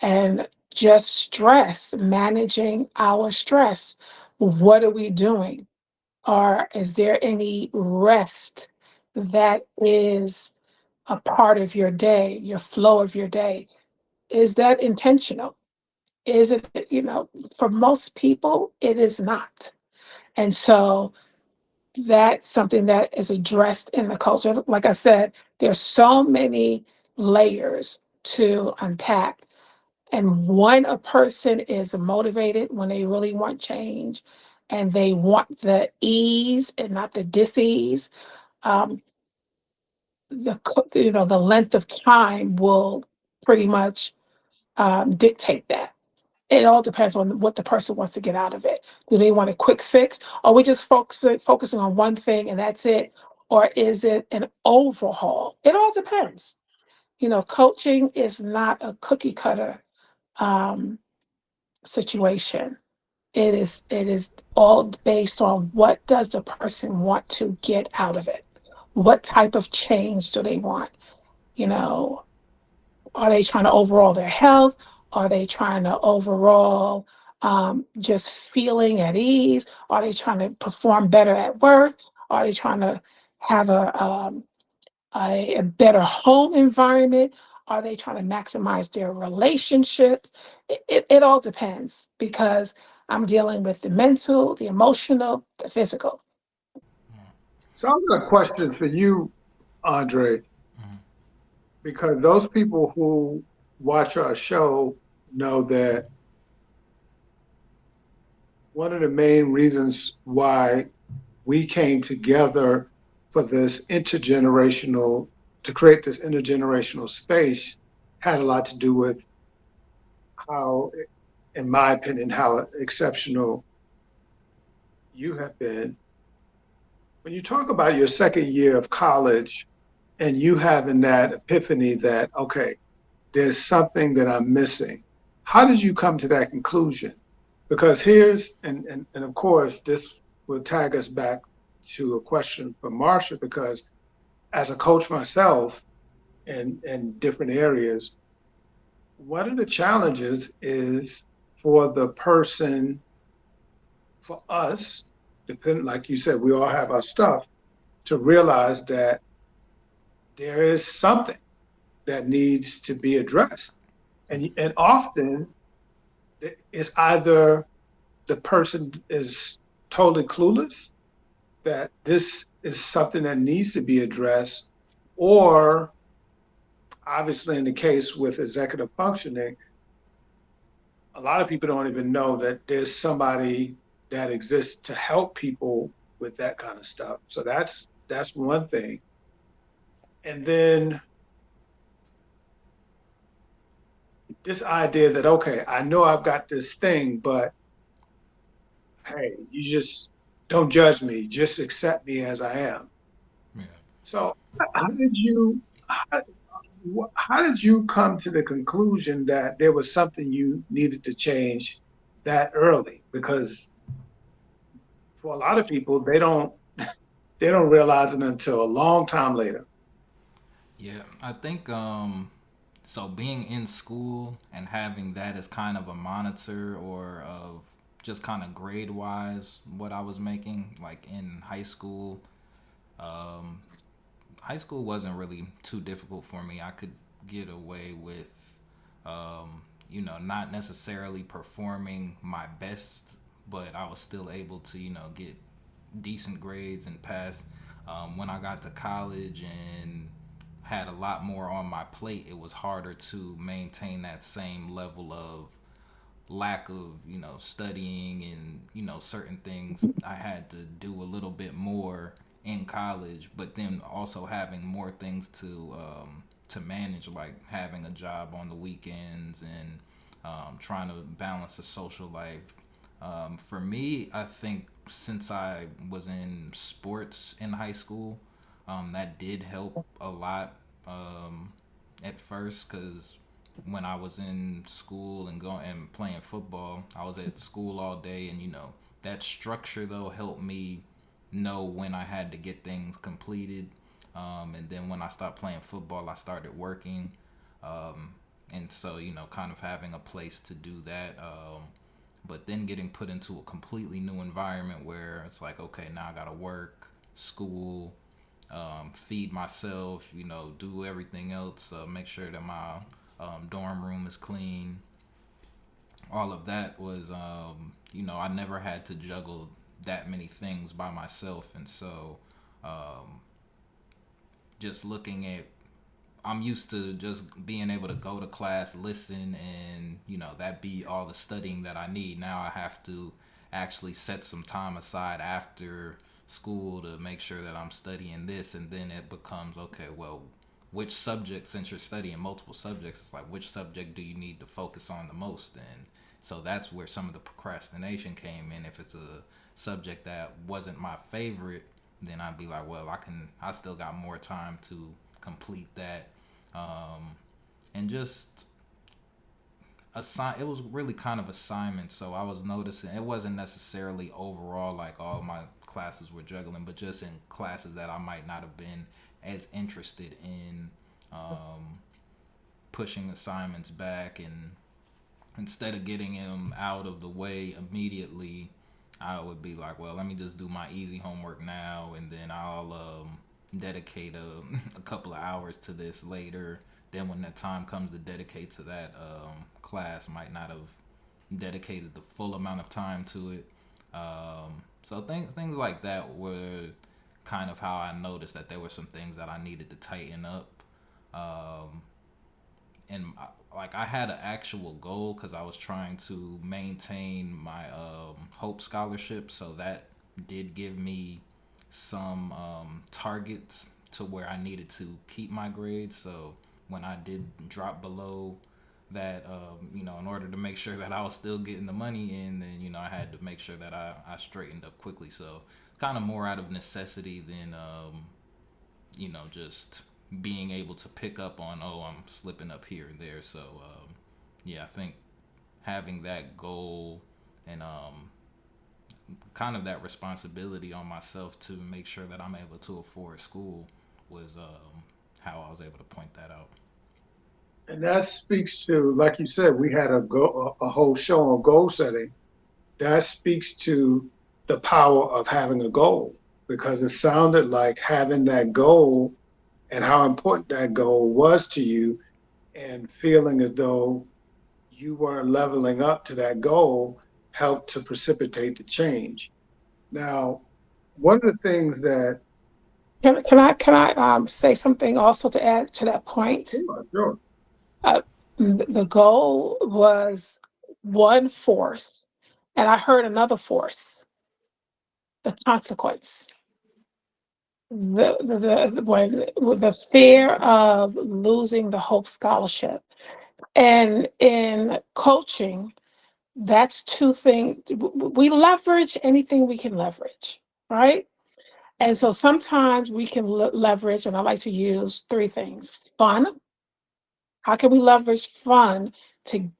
and just stress, managing our stress. What are we doing? Or is there any rest that is a part of your day, your flow of your day? Is that intentional? Is it, for most people, it is not. And so that's something that is addressed in the culture. Like I said, there's so many layers to unpack. And when a person is motivated, when they really want change and they want the ease and not the dis-ease, um, the length of time will pretty much dictate that. It all depends on what the person wants to get out of it. Do they want a quick fix? Are we just focusing on one thing and that's it? Or is it an overhaul? It all depends. Coaching is not a cookie cutter um, situation. It is all based on what does the person want to get out of it? What type of change do they want? You know, are they trying to overall their health? Are they trying to overall just feeling at ease? Are they trying to perform better at work? Are they trying to have a better home environment? Are they trying to maximize their relationships? It all depends because I'm dealing with the mental, the emotional, the physical. So I've got a question for you, Andre, Mhm. because those people who watch our show know that one of the main reasons why we came together for this intergenerational, to create this intergenerational space had a lot to do with how, in my opinion, how exceptional you have been. When you talk about your second year of college and you having that epiphany that, okay, there's something that I'm missing, how did you come to that conclusion? Because here's, and of course, this will tag us back to a question from Marsha, because as a coach myself in different areas, one of the challenges is for the person, for us, depending, like you said, we all have our stuff, to realize that there is something that needs to be addressed. And often it's either the person is totally clueless that this is something that needs to be addressed, or obviously in the case with executive functioning, a lot of people don't even know that there's somebody that exists to help people with that kind of stuff. So that's one thing. And then this idea that, okay, I know I've got this thing, but hey, you just don't judge me, just accept me as I am. Yeah. So how did you how, how did you come to the conclusion that there was something you needed to change that early? Because for a lot of people, they don't realize it until a long time later. Yeah, I think so being in school and having that as kind of a monitor or of just kind of grade wise what I was making like in high school. Um High school wasn't really too difficult for me. I could get away with not necessarily performing my best, but I was still able to, get decent grades and pass. When I got to college and had a lot more on my plate, it was harder to maintain that same level of lack of studying and certain things I had to do a little bit more in college, but then also having more things to manage, like having a job on the weekends and trying to balance a social life. For me, I think since I was in sports in high school, that did help a lot at first because when I was in school and going and playing football, I was at school all day, and that structure though helped me know when I had to get things completed. And then when I stopped playing football, I started working, and so kind of having a place to do that. But then getting put into a completely new environment where it's like, okay, now I gotta work, school, feed myself, do everything else, make sure that my dorm room is clean. All of that was, I never had to juggle that many things by myself. And so just looking at, I'm used to just being able to go to class, listen, and, that be all the studying that I need. Now I have to actually set some time aside after school to make sure that I'm studying this, and then it becomes okay, well, which subject, since you're studying multiple subjects, it's like which subject do you need to focus on the most. And so that's where some of the procrastination came in. If it's a subject that wasn't my favorite, then I'd be like, well, I still got more time to complete that. And just it was really kind of assignment, so I was noticing it wasn't necessarily overall like all my classes were juggling, but just in classes that I might not have been as interested in, pushing assignments back, and instead of getting them out of the way immediately, I would be like, well, let me just do my easy homework now, and then I'll dedicate a couple of hours to this later, then when that time comes to dedicate to that class, might not have dedicated the full amount of time to it. So things like that were kind of how I noticed that there were some things that I needed to tighten up. Um, and like I had an actual goal because I was trying to maintain my Hope scholarship, so that did give me some targets to where I needed to keep my grades. So when I did drop below that, in order to make sure that I was still getting the money in, then I had to make sure that I straightened up quickly. So kind of more out of necessity than just being able to pick up on, oh, I'm slipping up here and there. So yeah, I think having that goal and kind of that responsibility on myself to make sure that I'm able to afford school was how I was able to point that out. And that speaks to, like you said, we had a whole show on goal setting. That speaks to the power of having a goal, because it sounded like having that goal and how important that goal was to you, and feeling as though you weren't leveling up to that goal helped to precipitate the change. Now, one of the things that, Can I say something also to add to that point? sure, Uh, the goal was one force, and I heard another force, the consequence. When the fear of losing the Hope Scholarship. And in coaching, that's two things. We leverage anything we can leverage, right? And so sometimes we can leverage, and I like to use three things. Fun. How can we leverage fun to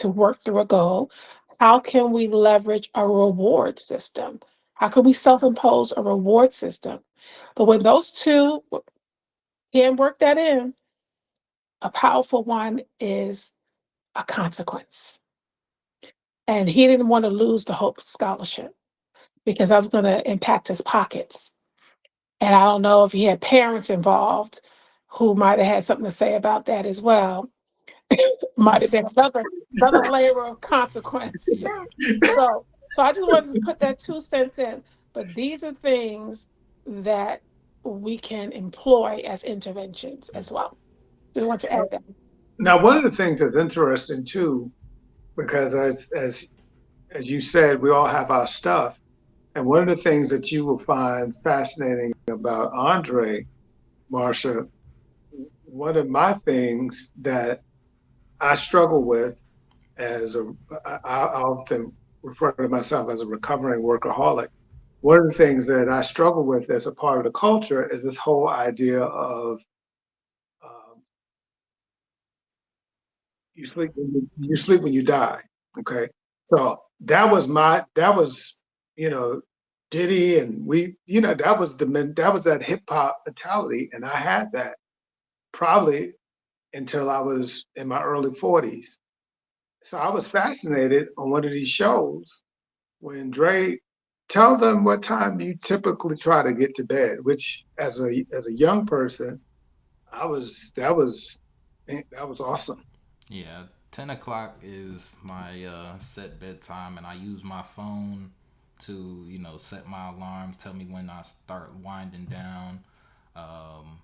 work through a goal? How can we leverage a reward system? How can we self-impose a reward system? But when those two can work that in, a powerful one is a consequence. And he didn't want to lose the Hope Scholarship because that was going to impact his pockets. And I don't know if he had parents involved who might have had something to say about that as well. Might have been another layer of consequence. Yeah. So I just wanted to put that 2 cents in. But these are things that we can employ as interventions as well. Just want to add that. now one of the things that's interesting too, because as you said, we all have our stuff. And one of the things that you will find fascinating about Andre, Marsha, one of my things that I struggle with I often refer to myself as a recovering workaholic. One of the things that I struggle with as a part of the culture is this whole idea of um, you sleep when you die. Okay, so that was you know Diddy, and that was that hip hop mentality, and I had that probably until I was in my early 40s. So I was fascinated on one of these shows when Dre tell them what time you typically try to get to bed, which as a young person, I was that was awesome. Yeah, 10 o'clock is my set bedtime, and I use my phone to set my alarms, tell me when I start winding down. Um,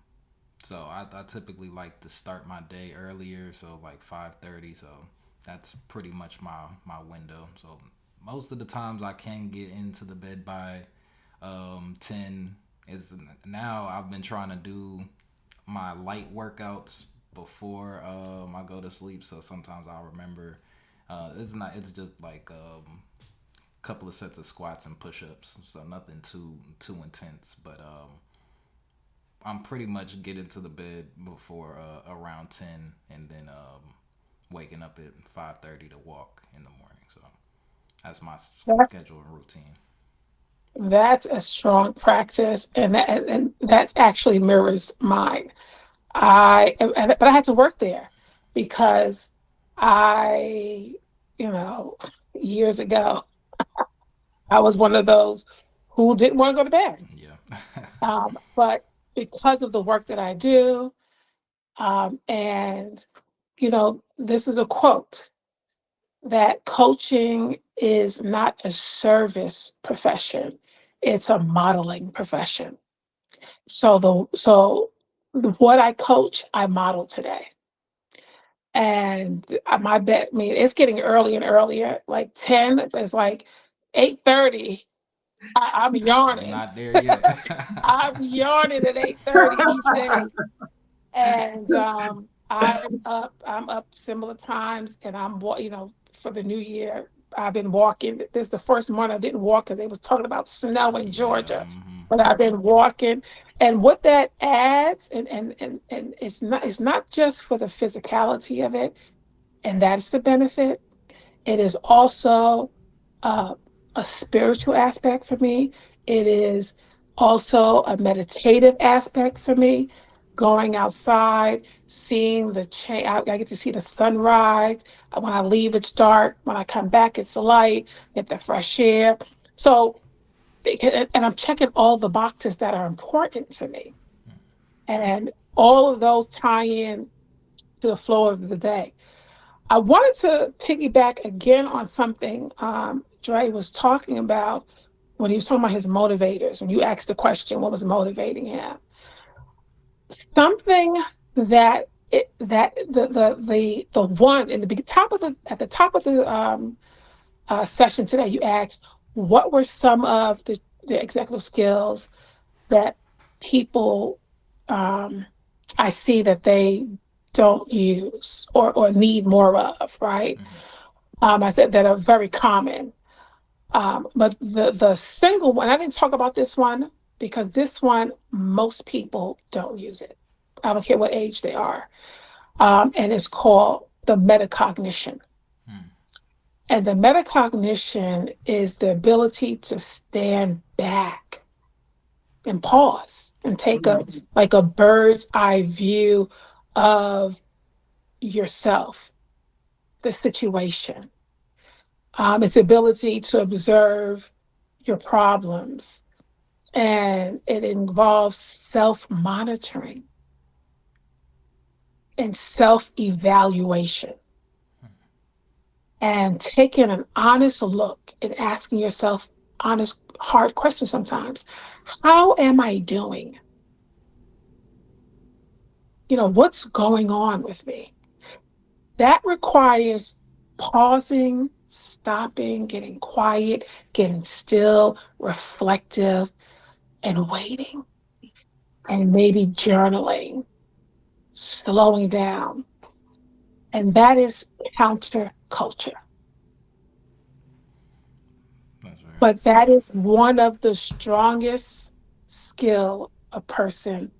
so I typically like to start my day earlier, so like 5:30. So that's pretty much my window. So most of the times I can get into the bed by 10. Is now I've been trying to do my light workouts before I go to sleep. So sometimes I'll remember. It's not. It's just like couple of sets of squats and push-ups. So nothing too intense. But I'm pretty much getting to the bed before around 10, and then waking up at 5:30 to walk in the morning. So that's my That's schedule and routine. that's a strong practice, and that's actually mirrors mine. But I had to work there because I, you know, years ago, I was one of those who didn't want to go to bed. Yeah. But because of the work that I do, And, this is a quote that coaching is not a service profession, it's a modeling profession. What I coach, I model today. And my bet, I mean, it's getting earlier and earlier, like 10, it's like 8:30. I'm I'm yawning. not there yet. I'm yawning at 8:30 each day. And I'm up similar times, and for the new year, I've been walking. This is the first month I didn't walk because they was talking about snow in Yeah. Georgia. But I've been walking, and what that adds, and it's not just for the physicality of it, and that's the benefit. It is also uh, a spiritual aspect for me. It is also a meditative aspect for me. Going outside, seeing the change. I get to see the sunrise. When I leave, it's dark. When I come back, it's light. Get the fresh air. So, and I'm checking all the boxes that are important to me, and all of those tie in to the flow of the day. I wanted to piggyback again on something Dre was talking about when he was talking about his motivators. When you asked the question, what was motivating him? Something that the one in the top of the at the top of the session today, you asked what were some of the executive skills that people I see that they don't use or need more of, right? I said that are very common. But the single one, I didn't talk about this one because this one, most people don't use it. I don't care what age they are. And it's called the metacognition. And the metacognition is the ability to stand back and pause and take a bird's eye view of yourself, the situation. Its ability to observe your problems, and it involves self-monitoring and self-evaluation, and taking an honest look and asking yourself honest, hard questions sometimes. How am I doing? What's going on with me? That requires pausing, stopping, getting quiet, getting still, reflective, and waiting, and maybe journaling, slowing down. And that is counterculture. That's right. But that is one of the strongest skill a person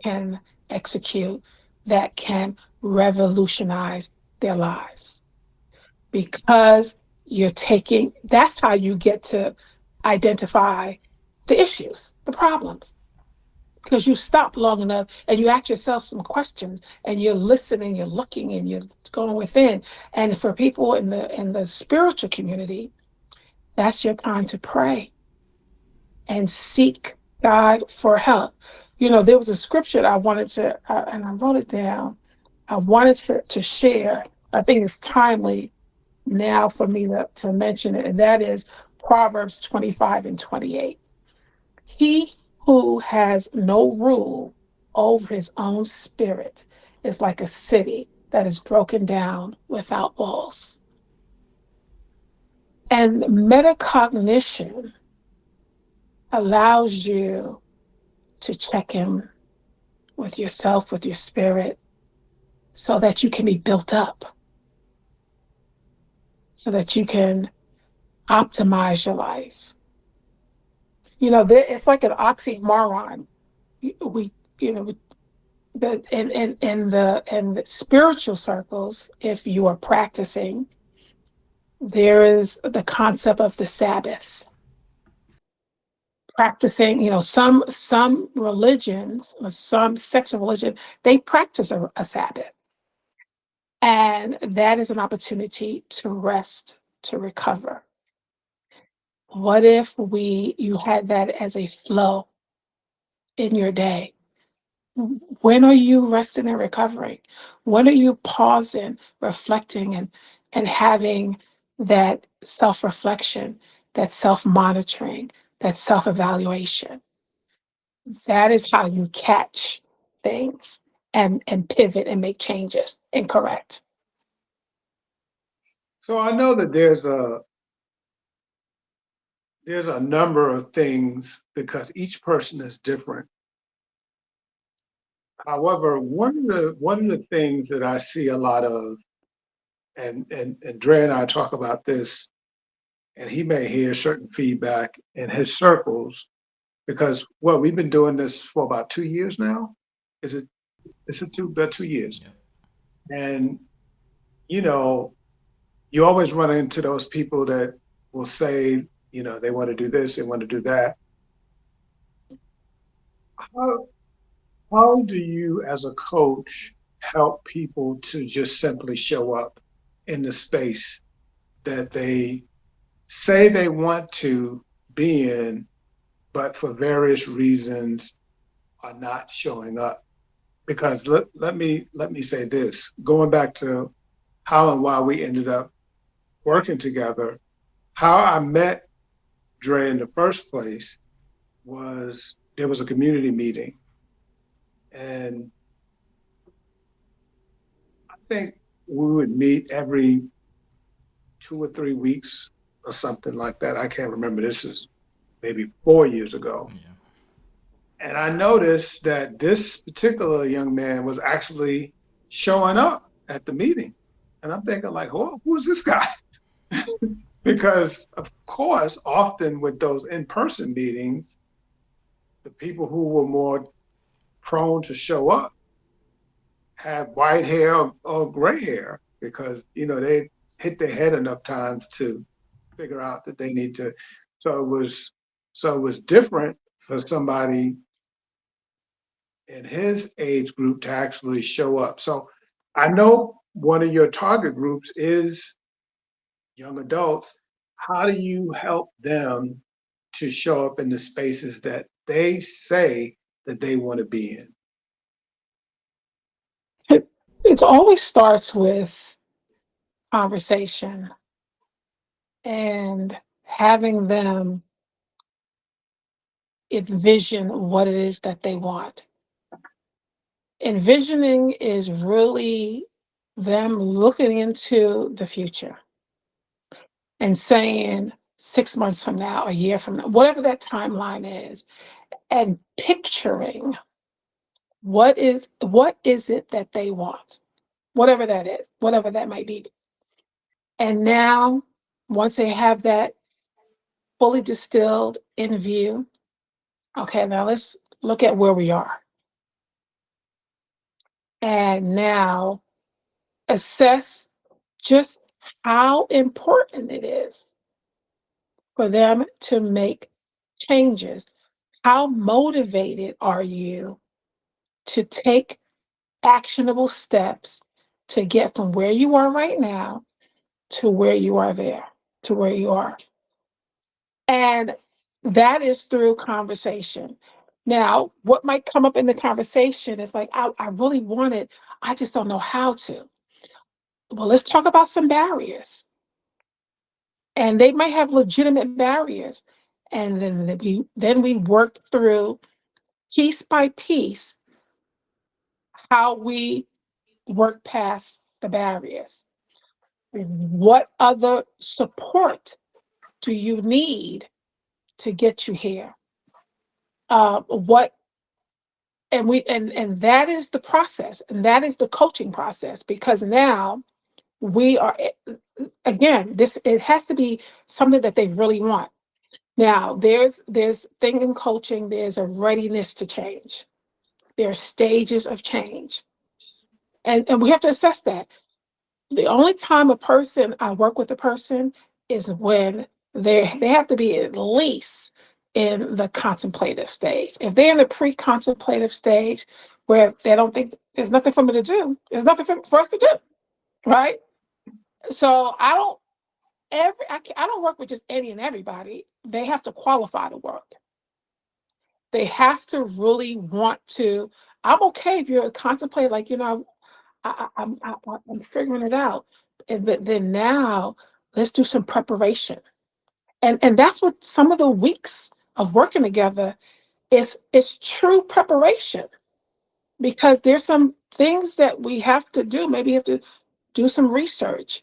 can execute that can revolutionize their lives. Because that's how you get to identify the issues, the problems. Because you stop long enough and you ask yourself some questions and you're listening, you're looking, and you're going within. And for people in the spiritual community, that's your time to pray and seek God for help. There was a scripture I wanted to, and I wrote it down. I wanted to share. I think it's timely now for me to mention it, and that is Proverbs 25:28. He who has no rule over his own spirit is like a city that is broken down without walls. And metacognition allows you to check in with yourself, with your spirit, so that you can be built up, so that you can optimize your life. It's like an oxymoron. We, in the spiritual circles, if you are practicing, there is the concept of the Sabbath. Practicing, some religions or some sects of religion, they practice a Sabbath. And that is an opportunity to rest, to recover. What if you had that as a flow in your day? When are you resting and recovering? When are you pausing, reflecting, and having that self-reflection, that self-monitoring, that self-evaluation? That is how you catch things and pivot and make changes and correct. So I know that there's a number of things because each person is different. However, one of the things that I see a lot of, and Dre and I talk about this, and he may hear certain feedback in his circles because well, we've been doing this for about 2 years now. Is it? Is it about 2 years? Yeah. And you know, you always run into those people that will say, they want to do this, they want to do that. How how do you, as a coach, help people to just simply show up in the space that they say they want to be in, but for various reasons are not showing up? Because let me say this, going back to how and why we ended up working together, how I met Dre in the first place was there was a community meeting. And I think we would meet every 2 or 3 weeks or something like that. I can't remember. This is maybe 4 years ago. Yeah. And I noticed that this particular young man was actually showing up at the meeting. And I'm thinking, like, who's this guy? Because, of course, often with those in person meetings, the people who were more prone to show up have white hair or gray hair because, they hit their head enough times to figure out that they need to. So it was different for somebody in his age group to actually show up. So I know one of your target groups is young adults. How do you help them to show up in the spaces that they say that they want to be in? It always starts with conversation and having them envision what it is that they want. Envisioning is really them looking into the future and saying 6 months from now, a year from now, whatever that timeline is, and picturing what is it that they want, whatever that is, whatever that might be. And now, once they have that fully distilled in view, okay, now let's look at where we are. And now assess just how important it is for them to make changes. How motivated are you to take actionable steps to get from where you are right now to where you are there, to where you are? And that is through conversation. Now, what might come up in the conversation is like, I really want it, I just don't know how to. Well, let's talk about some barriers. And they might have legitimate barriers. And then we work through piece by piece how we work past the barriers. What other support do you need to get you here? What and that is the process, and that is the coaching process, because now we are again, this it has to be something that they really want. Now, there's thing in coaching, there's a readiness to change. There are stages of change. And we have to assess that. The only time I work with a person is when they have to be at least in the contemplative stage. If they're in the pre-contemplative stage where they don't think there's nothing for me to do, there's nothing for us to do, right? So I don't work with just any and everybody. They have to qualify to work. They have to really want to I'm okay if you're contemplating, like, I'm figuring it out. But then now let's do some preparation. And that's what some of the weeks of working together is true preparation, because there's some things that we have to do. Maybe you have to do some research.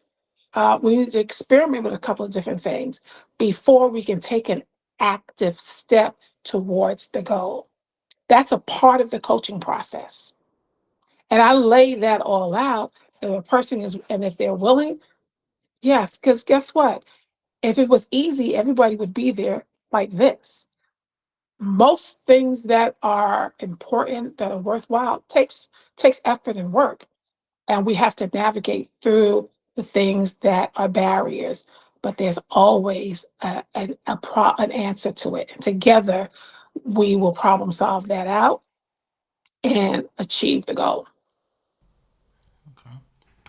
We need to experiment with a couple of different things before we can take an active step towards the goal. That's a part of the coaching process. And I lay that all out so a person is, and if they're willing, yes, because guess what? If it was easy, everybody would be there like this. Most things that are important, that are worthwhile, takes effort and work. And we have to navigate through the things that are barriers, but there's always an answer to it. And together, we will problem solve that out and achieve the goal. Okay.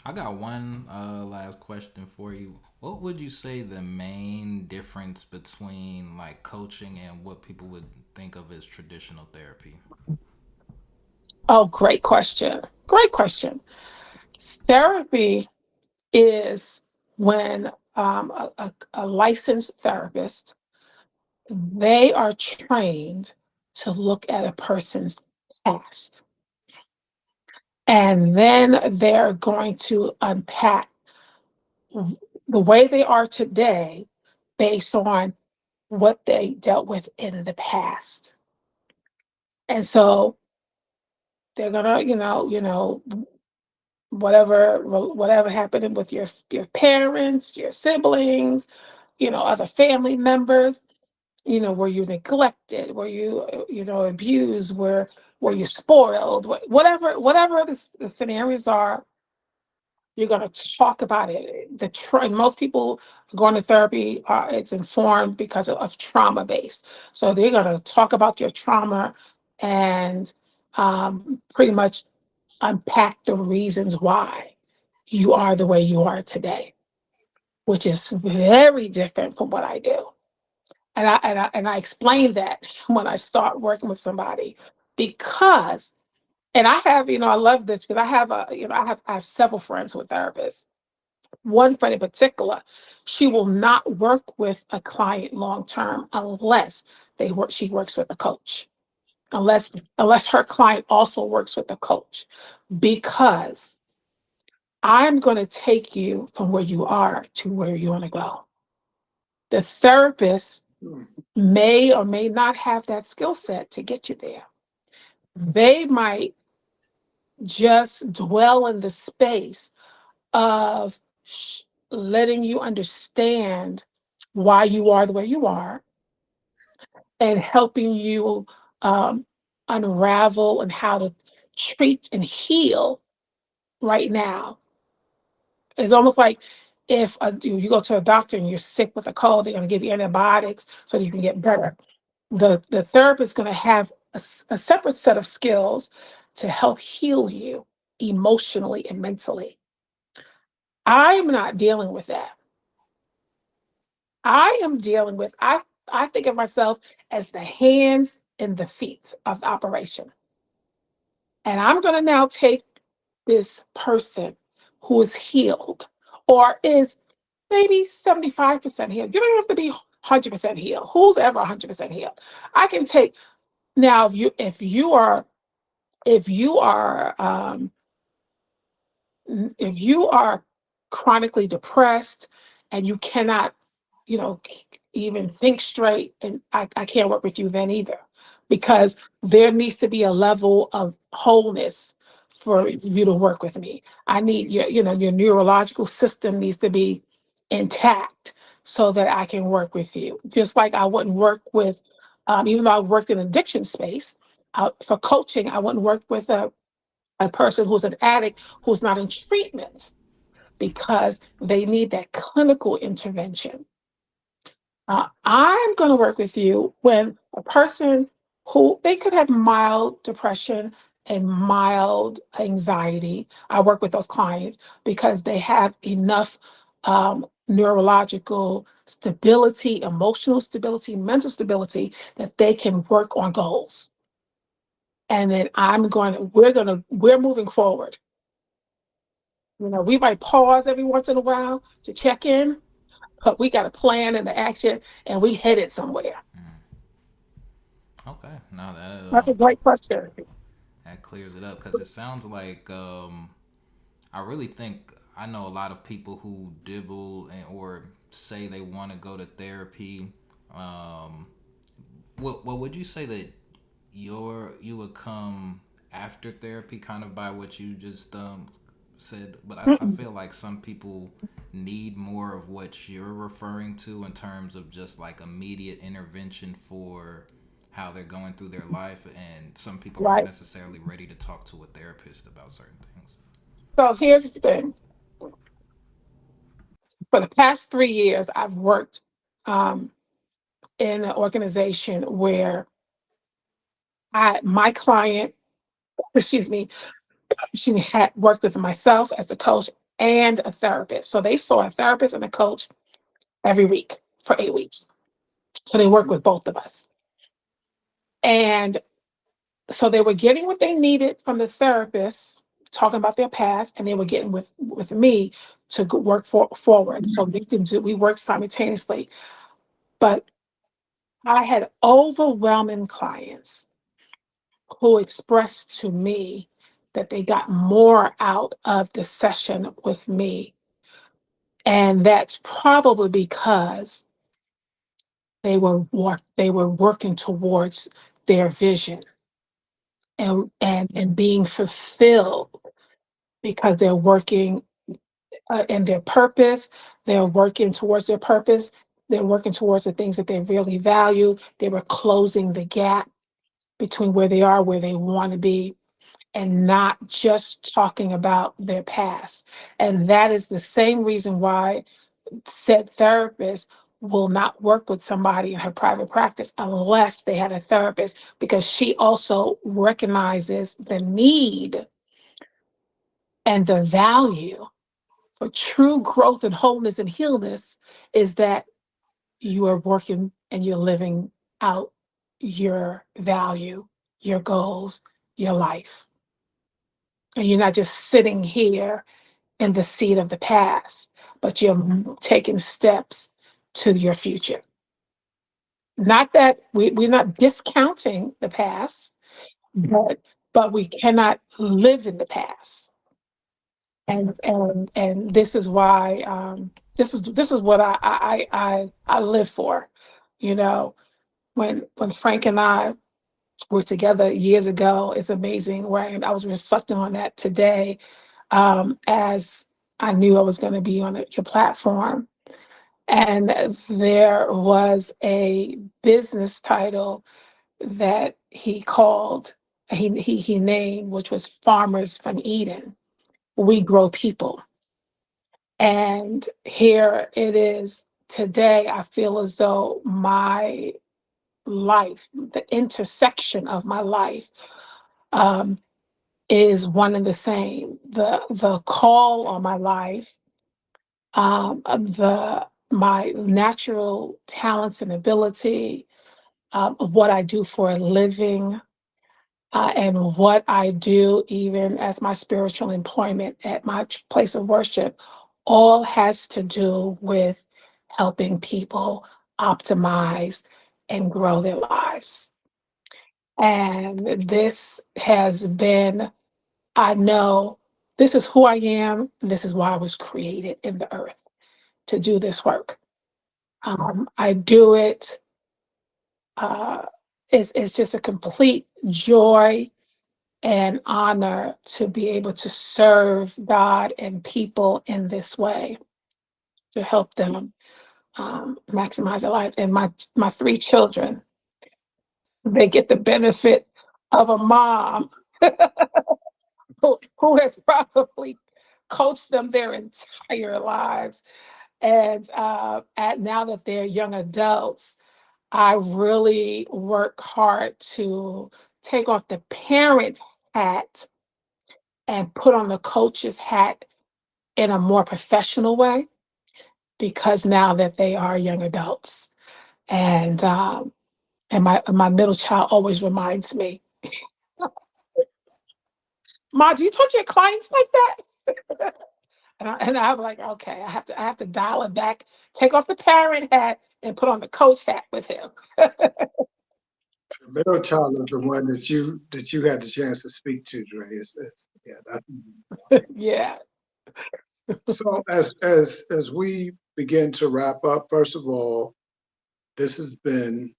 I got one last question for you. What would you say the main difference between like coaching and what people would think of as traditional therapy? Oh, great question. Great question. Therapy is when a licensed therapist, they are trained to look at a person's past. And then they're going to unpack the way they are today based on what they dealt with in the past. And so they're gonna, whatever happened with your parents, your siblings, other family members, were you neglected? Were you, abused? Were you spoiled? Whatever the scenarios are, you're going to talk about it. And most people going to therapy, it's informed because of trauma based. So they're going to talk about your trauma and pretty much unpack the reasons why you are the way you are today, which is very different from what I do. And I explain that when I start working with somebody, because, and I have, I love this because I have several friends who are therapists. One friend in particular, she will not work with a client long term unless she works with a coach. Unless her client also works with a coach, because I'm going to take you from where you are to where you want to go. The therapist may or may not have that skill set to get you there. They might just dwell in the space of letting you understand why you are the way you are and helping you um, unravel and how to treat and heal right now. It's almost like if you go to a doctor and you're sick with a cold, they're going to give you antibiotics so that you can get better. The therapist is going to have a separate set of skills to help heal you emotionally and mentally. I'm not dealing with that. I am dealing with, I think of myself as the hands and the feet of the operation. And I'm going to now take this person who is healed or is maybe 75% healed. You don't have to be 100% healed. Who's ever 100% healed? I can take, now if you are if you are chronically depressed and you cannot, even think straight, and I can't work with you then either, because there needs to be a level of wholeness for you to work with me. I need your neurological system needs to be intact so that I can work with you. Just like I wouldn't work with, even though I worked in addiction space, for coaching, I wouldn't work with a person who's an addict who's not in treatment, because they need that clinical intervention. I'm going to work with you when a person who they could have mild depression and mild anxiety. I work with those clients because they have enough neurological stability, emotional stability, mental stability that they can work on goals. and then we're moving forward. We might pause every once in a while to check in, but we got a plan and an action, and we headed somewhere. Okay, now That's a great question. that clears it up because it sounds like I really think I know a lot of people who dibble or say they want to go to therapy. Um, what would you say that you would come after therapy, kind of by what you just said? But I Mm-mm. feel like some people need more of what you're referring to in terms of just like immediate intervention for how they're going through their life, and some people aren't Right. necessarily ready to talk to a therapist about certain things. So here's the thing. For the past 3 years, I've worked um, in an organization where my client, excuse me, she had worked with myself as the coach and a therapist. So they saw a therapist and a coach every week for 8 weeks. So they worked with both of us. And so they were getting what they needed from the therapist, talking about their past, and they were getting with me to work forward. So we worked simultaneously. But I had overwhelming clients who expressed to me that they got more out of the session with me. And that's probably because they were working towards their vision and being fulfilled because they're working in their purpose. They're working towards their purpose. They're working towards the things that they really value. They were closing the gap between where they are, where they want to be, and not just talking about their past. And that is the same reason why said therapist will not work with somebody in her private practice unless they had a therapist, because she also recognizes the need and the value for true growth and wholeness and healness is that you are working and you're living out your value, your goals, your life. And you're not just sitting here in the seat of the past, but you're taking steps to your future. Not that we're not discounting the past, but we cannot live in the past. And this is why this is what I live for. You know, when Frank and I were together years ago, it's amazing, right? I was reflecting on that today, as I knew I was going to be on your platform. And there was a business title that he named, which was Farmers from Eden. We grow people. And here it is today. I feel as though my life, the intersection of my life, um, is one and the same. The call on my life, the my natural talents and ability, of what I do for a living, and what I do even as my spiritual employment at my place of worship, all has to do with helping people optimize and grow their lives. And this has been, I know this is who I am. This is why I was created in the earth to do this work. I do it. Uh, it's just a complete joy and honor to be able to serve God and people in this way, to help them maximize their lives. And my three children, they get the benefit of a mom who has probably coached them their entire lives. And at now that they're young adults, I really work hard to take off the parent hat and put on the coach's hat in a more professional way, because now that they are young adults. And my middle child always reminds me Ma, do you talk to your clients like that? And I'm like, okay, I have to dial it back, take off the parent hat and put on the coach hat with him. The middle child is the one that you had the chance to speak to, Dre. Yeah, that's Yeah. so as we begin to wrap up, first of all, this has been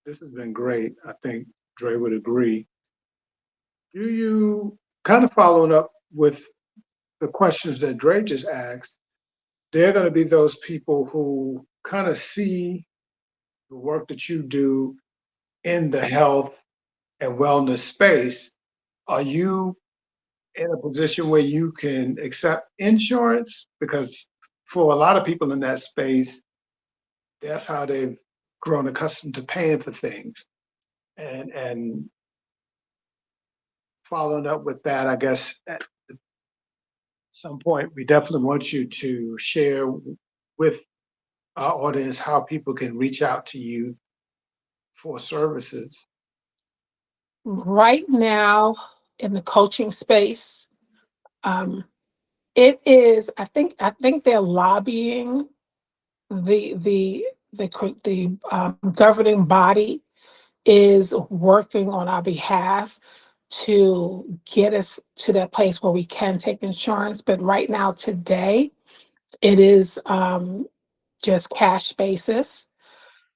this has been great. I think Dre would agree. Do you kind of following up with the questions that Dre just asked? There are going to be those people who kind of see the work that you do in the health and wellness space. Are you in a position where you can accept insurance? Because for a lot of people in that space, that's how they've grown accustomed to paying for things. And following up with that, I guess at some point we definitely want you to share with our audience how people can reach out to you for services. Right now in the coaching space, um, it is, I think they're lobbying the governing body is working on our behalf to get us to that place where we can take insurance. But right now, today, it is just cash basis.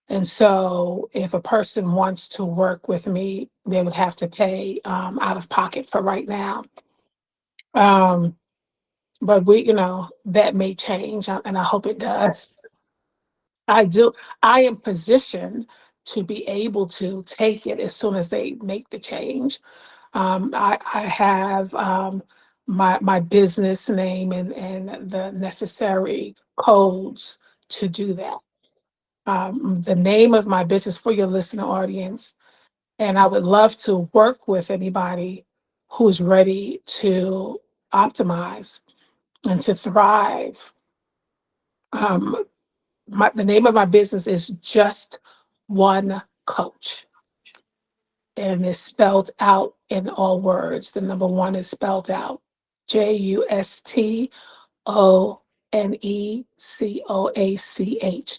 And so if a person wants to work with me, they would have to pay out of pocket for right now. Um, but that may change, and I hope it does. I do. I am positioned to be able to take it as soon as they make the change. I have my business name and the necessary codes to do that. The name of my business for your listener audience, and I would love to work with anybody who's ready to optimize and to thrive. Um, the name of my business is Just One Coach, and it's spelled out in all words. The number one is spelled out JUSTONECOACH,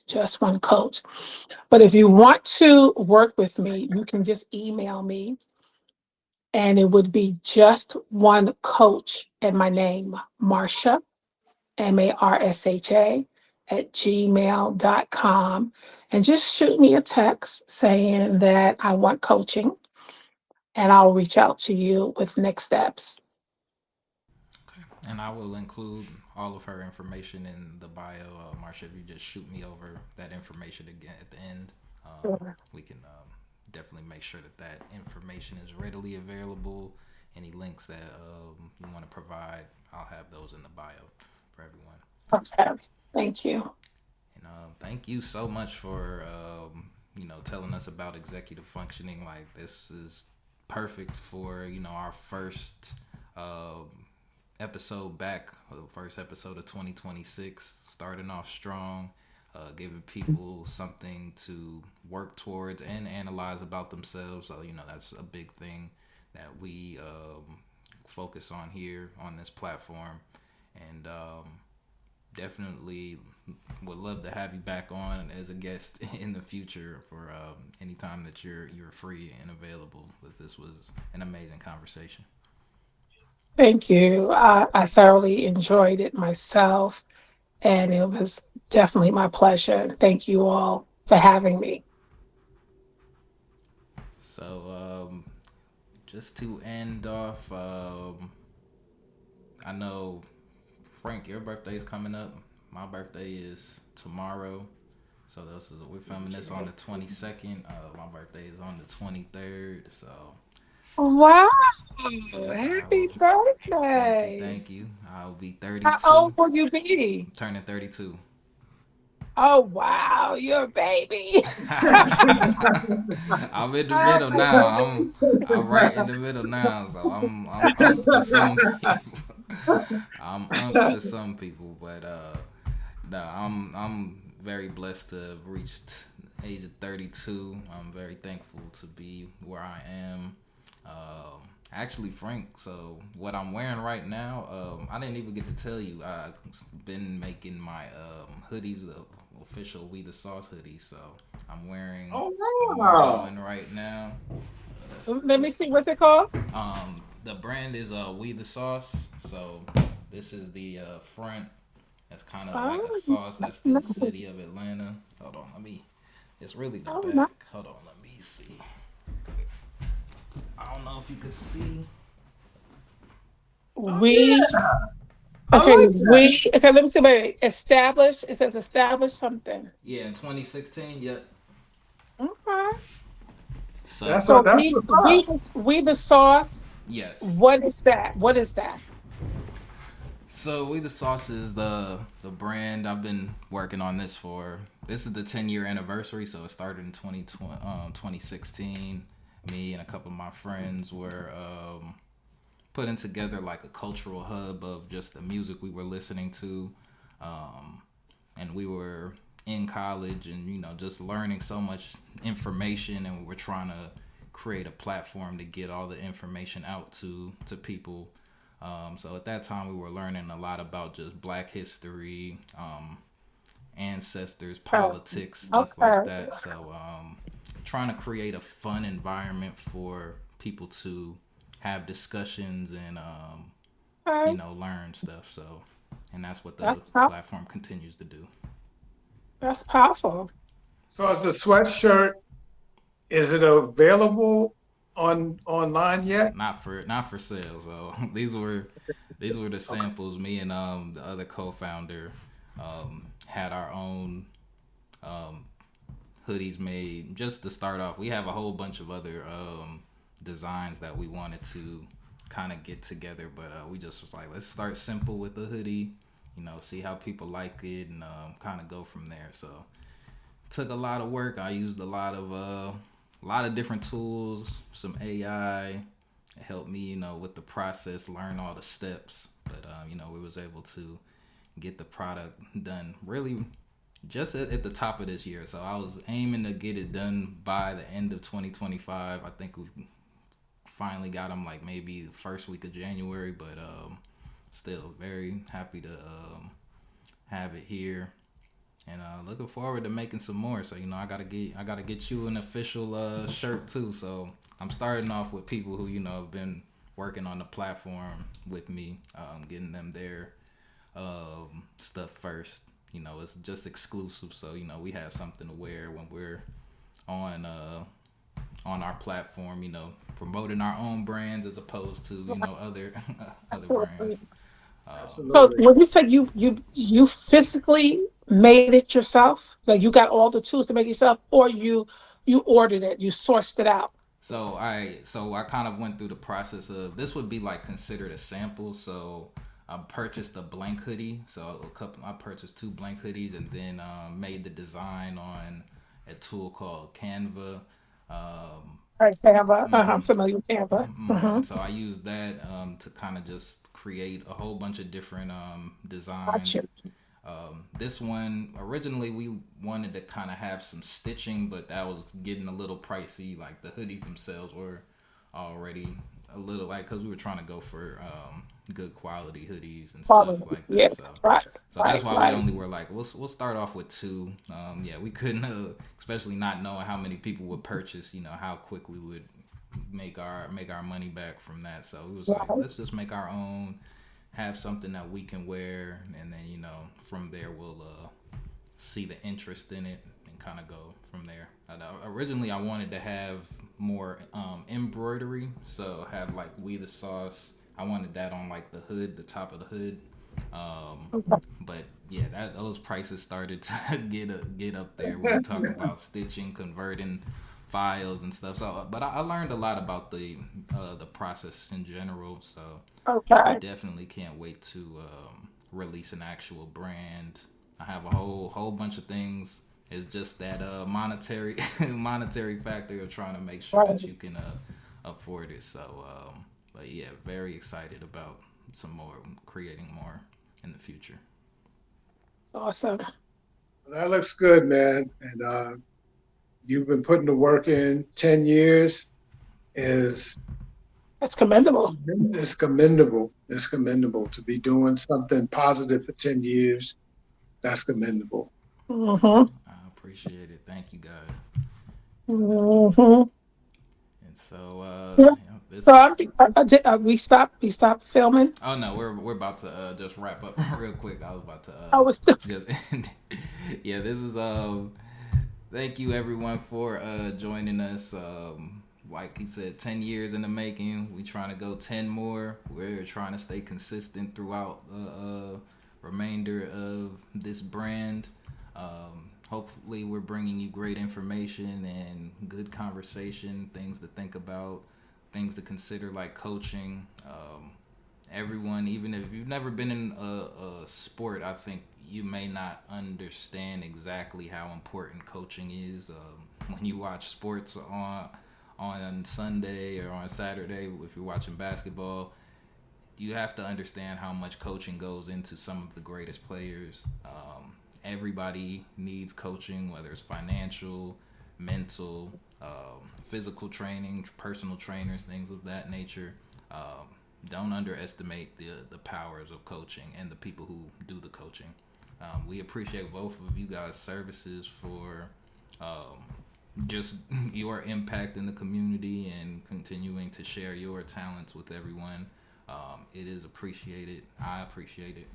Just One Coach. But if you want to work with me, you can just email me, and it would be Just One Coach and my name, Marsha, MARSHA, @gmail.com. And just shoot me a text saying that I want coaching, and I'll reach out to you with next steps. Okay. And I will include all of her information in the bio. Marsha, if you just shoot me over that information again at the end, Sure. we can definitely make sure that that information is readily available. Any links that you want to provide, I'll have those in the bio for everyone. Okay. Thank you. And thank you so much for telling us about executive functioning. Like, this is perfect for our first episode back, the first episode of 2026, starting off strong, giving people something to work towards and analyze about themselves. So that's a big thing that we focus on here on this platform, and definitely would love to have you back on as a guest in the future for any time that you're free and available, because this was an amazing conversation. Thank you. I thoroughly enjoyed it myself, and it was definitely my pleasure. Thank you all for having me. So just to end off, I know, Frank, your birthday is coming up. My birthday is tomorrow. So we're filming this on the 22nd. My birthday is on the 23rd. So Wow. I Happy will, birthday. thank you. I'll be How 32. old will you be? I'm turning 32. Oh, wow. You're a baby. I'm in the middle now. I'm right in the middle now. So I'm up to some people. I'm up to some people, but no, I'm very blessed to have reached the age of 32. I'm very thankful to be where I am. Actually, Frank, so what I'm wearing right now, I didn't even get to tell you. I've been making my hoodies, the official We the Sauce hoodie. So Oh I'm wearing wow. one right now. Let me see, what's it called? The brand is We the Sauce. So this is the front. That's kind of like a Oh, sauce. That's that's the nice. city of Atlanta. Hold on, let me. It's really the Oh, back. Hold nice. on, let me see. I don't know if you can see. Oh yeah. We, I okay, like that. okay, let me see, wait, establish, it says establish something. Yeah, in 2016. Yep. Okay. So So That's what's up. we the sauce, yes. what is that? What is that? So We the Sauce is the brand. I've been working on this for. This is the 10-year anniversary. So it started in 2016. Me and a couple of my friends were putting together like a cultural hub of just the music we were listening to, um, and we were in college and just learning so much information, and we were trying to create a platform to get all the information out to people. So at that time we were learning a lot about just Black history, ancestors, Oh, politics, stuff like okay. that. So trying to create a fun environment for people to have discussions and Okay. learn stuff. So, and that's what the That's pow- platform continues to do. that's powerful. So is the sweatshirt, is it available on online yet? Not for sale. So these were the Okay. samples. Me and the other co-founder had our own um, hoodies made just to start off. We have a whole bunch of other designs that we wanted to kind of get together, but we just was like, let's start simple with the hoodie, see how people like it, and kind of go from there. So took a lot of work. I used a lot of different tools, some AI. It helped me, with the process, learn all the steps. But we was able to get the product done really just at the top of this year. So I was aiming to get it done by the end of 2025. I think we finally got them like maybe the first week of January, but still very happy to have it here, and looking forward to making some more. So I gotta get you an official shirt too. So I'm starting off with people who have been working on the platform with me, getting them their stuff first. It's just exclusive, so we have something to wear when we're on our platform. Promoting our own brands as opposed to other other Absolutely. brands. Um, So Absolutely. when you said you physically made it yourself, like you got all the tools to make it yourself, or you ordered it, you sourced it out. so I kind of went through the process of this would be like considered a sample. So I purchased a blank hoodie. So I purchased two blank hoodies and then made the design on a tool called Canva. Um, Right, Canva. I'm mhm, familiar with Canva. And so I used that to kind of just create a whole bunch of different Gotcha. designs. This one originally we wanted to kind of have some stitching, but that was getting a little pricey. Like the hoodies themselves were already a little like because we were trying to go for good quality hoodies and stuff Quality. like Yeah. that. So Right. that's Right. why we Right. only were like we'll start off with two. Yeah, we couldn't especially not knowing how many people would purchase. How quick we would make our money back from that. So it was like Right. let's just make our own, have something that we can wear, and then from there we'll see the interest in it and kind of go from there. Originally, I wanted to have more embroidery, so have like We the Sauce. I wanted that on like the hood, the top of the hood. Um, Okay. but yeah, those prices started to get up there when you talk about stitching, converting files and stuff. So, but I learned a lot about the process in general. So I Okay. definitely can't wait to release an actual brand. I have a whole bunch of things. It's just that monetary monetary factor of trying to make sure Right. that you can afford it. So, but yeah, very excited about some more creating more in the future. Awesome. That looks good, man. And you've been putting the work in 10 years is That's commendable. It's commendable. It's commendable to be doing something positive for 10 years. That's commendable. Mm-hmm. I appreciate it. Thank you, guys. Mm-hmm. And so, Yeah. this. So we stopped filming. Oh no, we're about to just wrap up real quick. I was about to I was still. just yeah. This is Thank you everyone for joining us. Like he said, 10 years in the making. We trying to go 10 more. We're trying to stay consistent throughout the remainder of this brand. Hopefully, we're bringing you great information and good conversation, things to think about, things to consider like coaching. Everyone, even if you've never been in a sport, I think you may not understand exactly how important coaching is. When you watch sports on Sunday or on Saturday, if you're watching basketball, you have to understand how much coaching goes into some of the greatest players. Everybody needs coaching, whether it's financial, mental, physical training, personal trainers, things of that nature. Don't underestimate the powers of coaching and the people who do the coaching. We appreciate both of you guys' services for just your impact in the community and continuing to share your talents with everyone. It is appreciated. I appreciate it.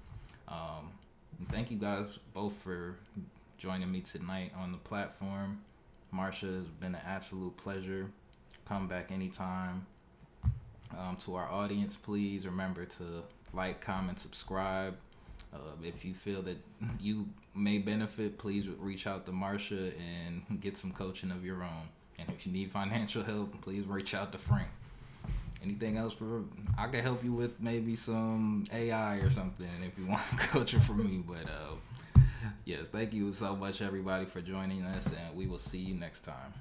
And thank you guys both for joining me tonight on the platform. Marsha, has been an absolute pleasure. Come back anytime. To our audience, please remember to like, comment, subscribe. If you feel that you may benefit, please reach out to Marsha and get some coaching of your own. And if you need financial help, please reach out to Frank. Anything else I can help you with, maybe some AI or something if you want coaching from me. But yes, thank you so much everybody for joining us, and we will see you next time.